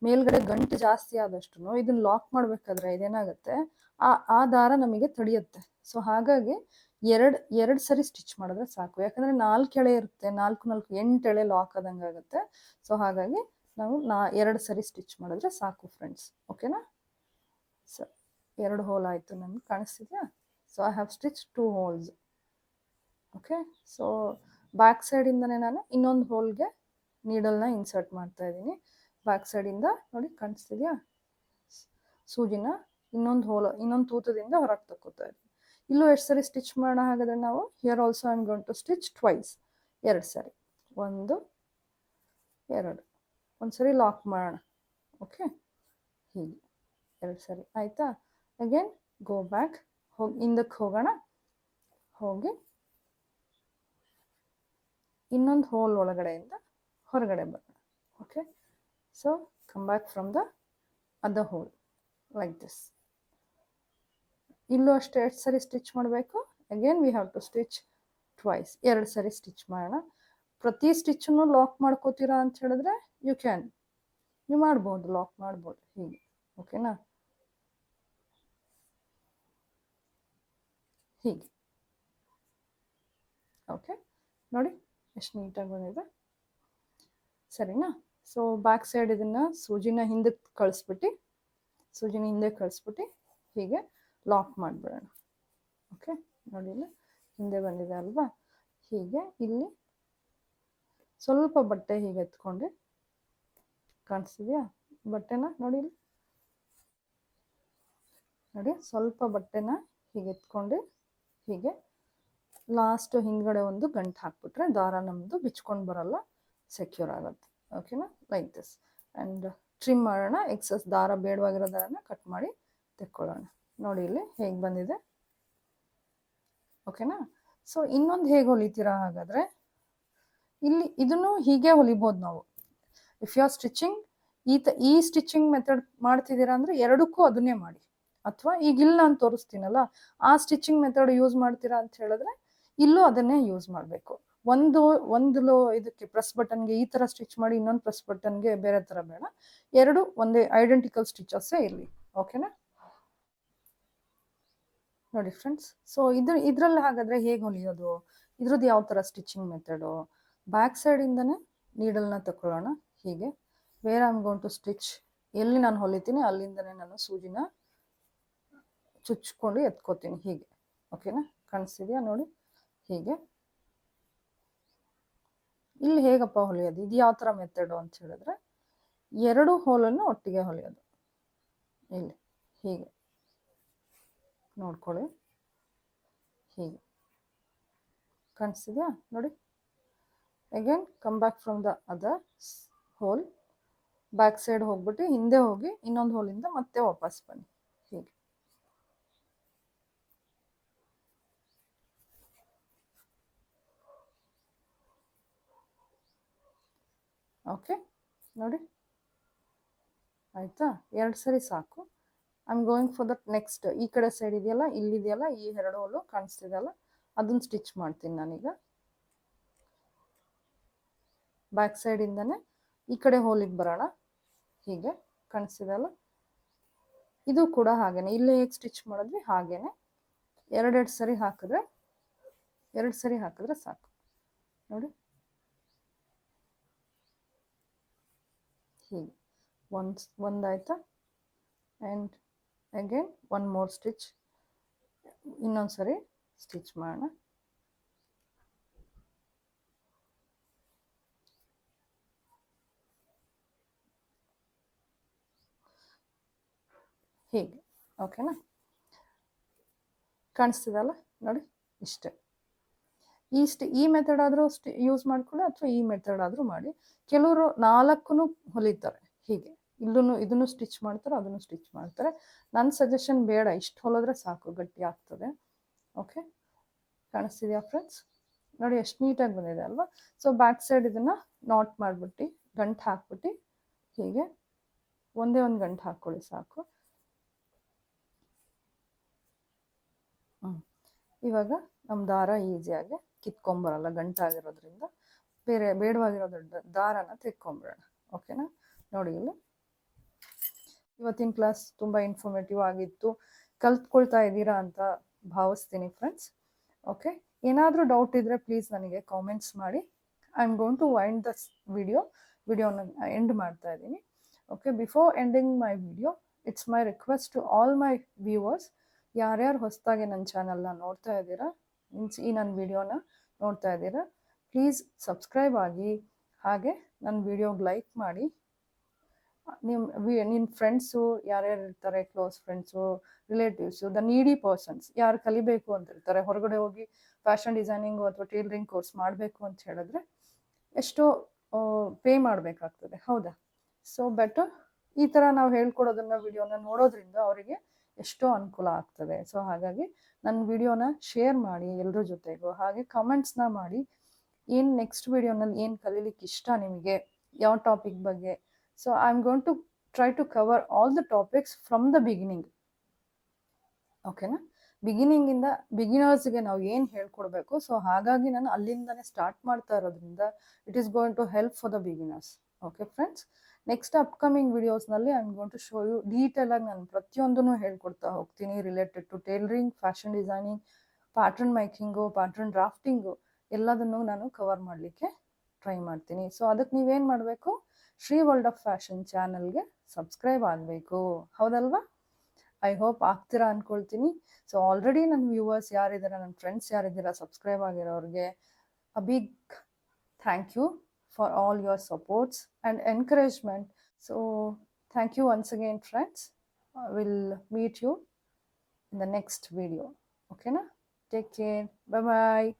ಮೇಲ್ಗಡೆ ಗಂಟು ಜಾಸ್ತಿ ಆದಷ್ಟು ಇದನ್ನು ಲಾಕ್ ಮಾಡಬೇಕಾದ್ರೆ ಇದೇನಾಗುತ್ತೆ, ಆ ದಾರ ನಮಗೆ ತಡಿಯುತ್ತೆ. ಸೊ ಹಾಗಾಗಿ 2 ಸರಿ ಸ್ಟಿಚ್ ಮಾಡಿದ್ರೆ ಸಾಕು. ಯಾಕಂದರೆ 4 ಎಳೆ ಇರುತ್ತೆ, 4 8 ಎಳೆ ಲಾಕ್ ಆದಂಗೆ ಆಗುತ್ತೆ. ಸೊ ಹಾಗಾಗಿ ನಾವು 2 ಸರಿ ಸ್ಟಿಚ್ ಮಾಡಿದ್ರೆ ಸಾಕು ಫ್ರೆಂಡ್ಸ್. ಓಕೆನಾ? ಸೊ 2 ಹೋಲ್ ಆಯಿತು, ನಮ್ಗೆ ಕಾಣಿಸ್ತಿದ್ಯಾ? So I have stitch 2 holes. Okay, so back ಸೈಡಿಂದನೇ ನಾನು ಇನ್ನೊಂದು ಹೋಲ್ಗೆ ನೀಡಲ್ನ ಇನ್ಸರ್ಟ್ ಮಾಡ್ತಾ ಇದ್ದೀನಿ. ಬ್ಯಾಕ್ ಸೈಡಿಂದ ನೋಡಿ ಕಾಣಿಸ್ತಿದ್ಯಾ? ಸೂಜಿನ ಇನ್ನೊಂದು ತೂತದಿಂದ ಹೊರಗೆ ತಕ್ಕೋತಾ ಇದ್ದೀನಿ. ಇಲ್ಲೂ ಎಷ್ಟು ಸರಿ ಸ್ಟಿಚ್ ಮಾಡೋಣ ಹಾಗಾದರೆ ನಾವು? Here also I am going to stitch twice. 2 ಸರಿ, 1 2, 1 ಸರಿ ಲಾಕ್ ಮಾಡೋಣ. ಓಕೆ, ಹೀಗೆ 2 ಸರಿ ಆಯಿತಾ? ಅಗೇನ್ ಗೋ ಬ್ಯಾಕ್, ಹಿಂದಕ್ಕೆ ಹೋಗೋಣ. ಹೋಗಿ ಇನ್ನೊಂದು ಹೋಲ್ ಒಳಗಡೆಯಿಂದ ಹೊರಗಡೆ ಬರೋಣ. Okay, so come back from the other hole like this. ಇಲ್ಲೂ ಅಷ್ಟೇ 2 ಸರಿ ಸ್ಟಿಚ್ ಮಾಡಬೇಕು. Again we have to stitch twice. 2 ಸರಿ ಸ್ಟಿಚ್ ಮಾಡೋಣ. ಪ್ರತಿ ಸ್ಟಿಚ್ಚನ್ನು ಲಾಕ್ ಮಾಡ್ಕೋತೀರಾ ಅಂತ ಹೇಳಿದ್ರೆ ನೀವು ಮಾಡ್ಬೋದು, ಲಾಕ್ ಮಾಡ್ಬೋದು ಹೀಗೆ. ಓಕೆನಾ? ಹೀಗೆ. ಓಕೆ, ನೋಡಿ ಎಷ್ಟು ನೀಟಾಗಿ ಬಂದಿದೆ, ಸರಿನಾ? ಸೊ ಬ್ಯಾಕ್ ಸೈಡ್ ಇದನ್ನು ಸೂಜಿನ ಹಿಂದೆ ಕಳಿಸ್ಬಿಟ್ಟು ಹೀಗೆ ಲಾಕ್ ಮಾಡಿಬಿಡೋಣ. ಓಕೆ, ನೋಡಿ ಇಲ್ಲಿ ಹಿಂದೆ ಬಂದಿದೆ ಅಲ್ವಾ? ಹೀಗೆ ಇಲ್ಲಿ ಸ್ವಲ್ಪ ಬಟ್ಟೆ ಹೀಗೆ ಎತ್ಕೊಂಡು, ಕಾಣಿಸ್ತಿದೆಯಾ ಬಟ್ಟೆನ? ನೋಡಿ ಸ್ವಲ್ಪ ಬಟ್ಟೆನ ಹೀಗೆ ಎತ್ಕೊಂಡು ಹೀಗೆ ಲಾಸ್ಟ್ ಹಿಂದ್ಗಡೆ ಒಂದು ಗಂಟು ಹಾಕ್ಬಿಟ್ರೆ ದಾರ ನಮ್ಮದು ಬಿಚ್ಕೊಂಡು ಬರಲ್ಲ, ಸೆಕ್ಯೂರ್ ಆಗುತ್ತೆ. ಓಕೆನಾ? Like this. ಆ್ಯಂಡ್ ಟ್ರಿಮ್ ಮಾಡೋಣ. ಎಕ್ಸಸ್ ದಾರ ಬೇಡವಾಗಿರೋ ದಾರನ ಕಟ್ ಮಾಡಿ ತೆಕ್ಕೊಳ್ಳೋಣ. ನೋಡಿ ಇಲ್ಲಿ ಹೇಗೆ ಬಂದಿದೆ. ಓಕೆನಾ? ಸೊ ಇನ್ನೊಂದು ಹೇಗೆ ಹೊಲಿತೀರಾ ಹಾಗಾದರೆ? ಇಲ್ಲಿ ಇದನ್ನು ಹೀಗೆ ಹೊಲಿಬೋದು ನಾವು. ಇಫ್ ಯು ಆರ್ ಸ್ಟಿಚಿಂಗ್ ಈ ಸ್ಟಿಚಿಂಗ್ ಮೆಥಡ್ ಮಾಡ್ತಿದ್ದೀರಾ ಅಂದರೆ 2ಕ್ಕೂ ಅದನ್ನೇ ಮಾಡಿ. ಅಥವಾ ಈಗಿಲ್ಲ ನಾನು ತೋರಿಸ್ತೀನಲ್ಲ, ಆ ಸ್ಟಿಚಿಂಗ್ ಮೆಥಡ್ ಯೂಸ್ ಮಾಡ್ತೀರಾ ಅಂತ ಹೇಳಿದ್ರೆ ಇಲ್ಲೂ ಅದನ್ನೇ ಯೂಸ್ ಮಾಡಬೇಕು. ಒಂದು ಇದಕ್ಕೆ ಪ್ರೆಸ್ ಬಟನ್ಗೆ ಈ ಥರ ಸ್ಟಿಚ್ ಮಾಡಿ, ಇನ್ನೊಂದು ಪ್ರೆಸ್ ಬಟನ್ಗೆ ಬೇರೆ ಥರ ಬೇಡ, ಎರಡು ಒಂದೇ ಐಡೆಂಟಿಕಲ್ ಸ್ಟಿಚಸ್ಸೇ ಇರಲಿ. ಓಕೆನಾ? ನೋಡಿ ಫ್ರೆಂಡ್ಸ್, ಸೊ ಇದರಲ್ಲಿ ಹಾಗಾದರೆ ಹೇಗೆ ಹೊಲಿಯೋದು, ಇದ್ರದ್ದು ಯಾವ ಥರ ಸ್ಟಿಚಿಂಗ್ ಮೆಥಡು, ಬ್ಯಾಕ್ ಸೈಡಿಂದನೇ ನೀಡಲ್ನ ತಗೊಳ್ಳೋಣ. ಹೀಗೆ where I am going to stitch, ಎಲ್ಲಿ ನಾನು ಹೊಲಿತೀನಿ ಅಲ್ಲಿಂದನೇ ನಾನು ಸೂಜಿನ ಚುಚ್ಕೊಂಡು ಎತ್ಕೋತೀನಿ ಹೀಗೆ. ಓಕೆನಾ? ಕಾಣಿಸ್ತಿದೆಯಾ ನೋಡಿ ಹೀಗೆ. ಇಲ್ಲಿ ಹೇಗಪ್ಪ ಹೊಲಿಯೋದು, ಇದು ಯಾವ ಥರ ಮೆಥಡು ಅಂತ ಹೇಳಿದ್ರೆ, ಎರಡು ಹೋಲನ್ನು ಒಟ್ಟಿಗೆ ಹೊಲಿಯೋದು. ಇಲ್ಲಿ ಹೀಗೆ ನೋಡ್ಕೊಳ್ಳಿ, ಹೀಗೆ ಕಾಣಿಸ್ತಿದೆಯಾ ನೋಡಿ. Again come back from the other hole, back side ಹೋಗ್ಬಿಟ್ಟು ಹಿಂದೆ ಹೋಗಿ ಇನ್ನೊಂದು ಹೋಲಿಂದ ಮತ್ತೆ ವಾಪಸ್ ಬನ್ನಿ ಹೀಗೆ. ಓಕೆ ನೋಡಿ ಆಯಿತಾ, ಎರಡು ಸರಿ ಸಾಕು. I am going for that next. ಈ ಕಡೆ ಸೈಡ್ ಇದೆಯಲ್ಲ, ಇಲ್ಲಿದೆಯಲ್ಲ, ಈ ಎರಡು ಹೋಲು ಕಾಣಿಸ್ತಿದೆಯಲ್ಲ, ಅದನ್ನು ಸ್ಟಿಚ್ ಮಾಡ್ತೀನಿ ನಾನೀಗ. ಬ್ಯಾಕ್ ಸೈಡಿಂದನೇ ಈ ಕಡೆ ಹೋಲಿಗೆ ಬರೋಣ. ಹೀಗೆ ಕಾಣಿಸ್ತಿದೆಯಲ್ಲ, ಇದು ಕೂಡ ಹಾಗೇನೆ, ಇಲ್ಲೇ ಹೇಗೆ ಸ್ಟಿಚ್ ಮಾಡಿದ್ವಿ ಹಾಗೇನೆ ಎರಡೆರಡು ಸರಿ ಹಾಕಿದ್ರೆ ಸಾಕು ನೋಡಿ. ಹೀಗೆ ಒಂದಾಯ್ತಾ, and again one more stitch, ಇನ್ನೊಂದು ಸರಿ ಸ್ಟಿಚ್ ಮಾಡೋಣ. ಹೀಗೆ ಓಕೆನಾ? ಕಾಣಿಸ್ತಿದಲ್ಲ ನೋಡಿ, ಇಷ್ಟೇ. ಈ ಮೆಥಡ್ ಆದರೂ ಯೂಸ್ ಮಾಡ್ಕೊಳ್ಳಿ, ಅಥವಾ ಈ ಮೆಥಡ್ ಆದರೂ ಮಾಡಿ. ಕೆಲವರು 4 ಹೊಲಿತಾರೆ ಹೀಗೆ, ಇದನ್ನು ಸ್ಟಿಚ್ ಮಾಡ್ತಾರೆ, ಅದನ್ನು ಸ್ಟಿಚ್ ಮಾಡ್ತಾರೆ. ನನ್ನ ಸಜೆಷನ್ ಬೇಡ, ಇಷ್ಟು ಹೊಲಿದ್ರೆ ಸಾಕು, ಗಟ್ಟಿ ಆಗ್ತದೆ. ಓಕೆ, ಕಾಣಿಸ್ತಿದೆಯಾ ಫ್ರೆಂಡ್ಸ್? ನೋಡಿ ಎಷ್ಟು ನೀಟಾಗಿ ಬಂದಿದೆ ಅಲ್ವಾ? ಸೊ ಬ್ಯಾಕ್ ಸೈಡ್ ಇದನ್ನು ನಾಟ್ ಮಾಡಿಬಿಟ್ಟು ಗಂಟು ಹಾಕ್ಬಿಟ್ಟು ಹೀಗೆ ಒಂದೇ ಒಂದು ಗಂಟು ಹಾಕ್ಕೊಳ್ಳಿ ಸಾಕು. ಇವಾಗ ನಮ್ಮ ದಾರ ಈಸಿಯಾಗಿ ಕಿತ್ಕೊಂಬರಲ್ಲ, ಗಂಟಾಗಿರೋದ್ರಿಂದ ಬೇಡವಾಗಿರೋದ್ರ ದಾರನ ತೆಕ್ಕೊಂಬಿಡೋಣ. ಓಕೆನಾ? ನೋಡಿ ಇಲ್ಲಿ ಇವತ್ತಿನ ಕ್ಲಾಸ್ ತುಂಬ ಇನ್ಫಾರ್ಮೇಟಿವ್ ಆಗಿತ್ತು, ಕಲ್ತ್ಕೊಳ್ತಾ ಇದ್ದೀರಾ ಅಂತ ಭಾವಿಸ್ತೀನಿ ಫ್ರೆಂಡ್ಸ್. ಓಕೆ, ಏನಾದರೂ ಡೌಟ್ ಇದ್ದರೆ ಪ್ಲೀಸ್ ನನಗೆ ಕಾಮೆಂಟ್ಸ್ ಮಾಡಿ. I am going to wind the ವಿಡಿಯೋನ ಎಂಡ್ ಮಾಡ್ತಾ ಇದ್ದೀನಿ. Okay, before ending my video, it's my request to all my viewers, ಯಾರ್ಯಾರು ಹೊಸದಾಗಿ ನನ್ನ ಚಾನಲ್ನ ನೋಡ್ತಾ ಇದ್ದೀರಾ, ಮೀನ್ಸ್ ಈ ನನ್ನ ವಿಡಿಯೋನ ನೋಡ್ತಾ ಇದ್ದೀರಾ, ಪ್ಲೀಸ್ ಸಬ್ಸ್ಕ್ರೈಬ್ ಆಗಿ, ಹಾಗೆ ನನ್ನ ವಿಡಿಯೋಗೆ ಲೈಕ್ ಮಾಡಿ. ನಿನ್ನ ಫ್ರೆಂಡ್ಸು ಯಾರ್ಯಾರು ಇರ್ತಾರೆ, ಕ್ಲೋಸ್ ಫ್ರೆಂಡ್ಸು, ರಿಲೇಟಿವ್ಸು, ದ ನೀಡಿ ಪರ್ಸನ್ಸ್, ಯಾರು ಕಲಿಬೇಕು ಅಂತ ಇರ್ತಾರೆ, ಹೊರಗಡೆ ಹೋಗಿ ಫ್ಯಾಷನ್ ಡಿಸೈನಿಂಗು ಅಥವಾ ಟೇಲರಿಂಗ್ ಕೋರ್ಸ್ ಮಾಡಬೇಕು ಅಂತ ಹೇಳಿದ್ರೆ ಎಷ್ಟೋ ಪೇ ಮಾಡಬೇಕಾಗ್ತದೆ, ಹೌದಾ? ಸೊ ಬೆಟರ್ ಈ ಥರ ನಾವು ಹೇಳ್ಕೊಡೋದನ್ನ ವಿಡಿಯೋನ ನೋಡೋದ್ರಿಂದ ಅವರಿಗೆ ಎಷ್ಟೋ ಅನುಕೂಲ ಆಗ್ತದೆ. ಸೊ ಹಾಗಾಗಿ ನನ್ನ ವಿಡಿಯೋನ ಶೇರ್ ಮಾಡಿ ಎಲ್ಲರ ಜೊತೆಗೂ, ಹಾಗೆ ಕಮೆಂಟ್ಸ್ನ ಮಾಡಿ, ಏನು ನೆಕ್ಸ್ಟ್ ವಿಡಿಯೋನಲ್ಲಿ ಏನು ಕಲೀಲಿಕ್ಕೆ ಇಷ್ಟ ನಿಮಗೆ, ಯಾವ ಟಾಪಿಕ್ ಬಗ್ಗೆ. So I am going to try to cover all the topics from the beginning. ಓಕೆನಾ? ಬಿಗಿನಿಂಗಿಂದ ಬಿಗಿನರ್ಸ್ಗೆ ನಾವು ಏನು ಹೇಳ್ಕೊಡ್ಬೇಕು, ಸೊ ಹಾಗಾಗಿ ನಾನು ಅಲ್ಲಿಂದನೇ ಸ್ಟಾರ್ಟ್ ಮಾಡ್ತಾ ಇರೋದ್ರಿಂದ it is going to help for the beginners. Okay friends, next upcoming ವಿಡಿಯೋಸ್ನಲ್ಲಿ I am going to show you ಡೀಟೇಲಾಗಿ ನಾನು ಪ್ರತಿಯೊಂದನ್ನು ಹೇಳ್ಕೊಡ್ತಾ ಹೋಗ್ತೀನಿ, related to tailoring, fashion designing, pattern making, pattern drafting, ಎಲ್ಲದನ್ನು ನಾನು ಕವರ್ ಮಾಡಲಿಕ್ಕೆ ಟ್ರೈ ಮಾಡ್ತೀನಿ. ಸೊ ಅದಕ್ಕೆ ನೀವೇನು ಮಾಡಬೇಕು, ಶ್ರೀ ವರ್ಲ್ಡ್ ಆಫ್ ಫ್ಯಾಷನ್ ಚಾನಲ್ಗೆ ಸಬ್ಸ್ಕ್ರೈಬ್ ಆಗಬೇಕು, ಹೌದಲ್ವಾ? ಐ ಹೋಪ್ ಆಗ್ತೀರಾ ಅಂದ್ಕೊಳ್ತೀನಿ. ಸೊ ಆಲ್ರೆಡಿ ನನ್ನ ವ್ಯೂವರ್ಸ್ ಯಾರಿದ್ದೀರಾ, ನನ್ನ ಫ್ರೆಂಡ್ಸ್ ಯಾರಿದ್ದೀರಾ ಸಬ್ಸ್ಕ್ರೈಬ್ ಆಗಿರೋರಿಗೆ a big thank you for all your supports and encouragement. So thank you once again friends. I will meet you in the next video. Okay na? Take care. Bye bye.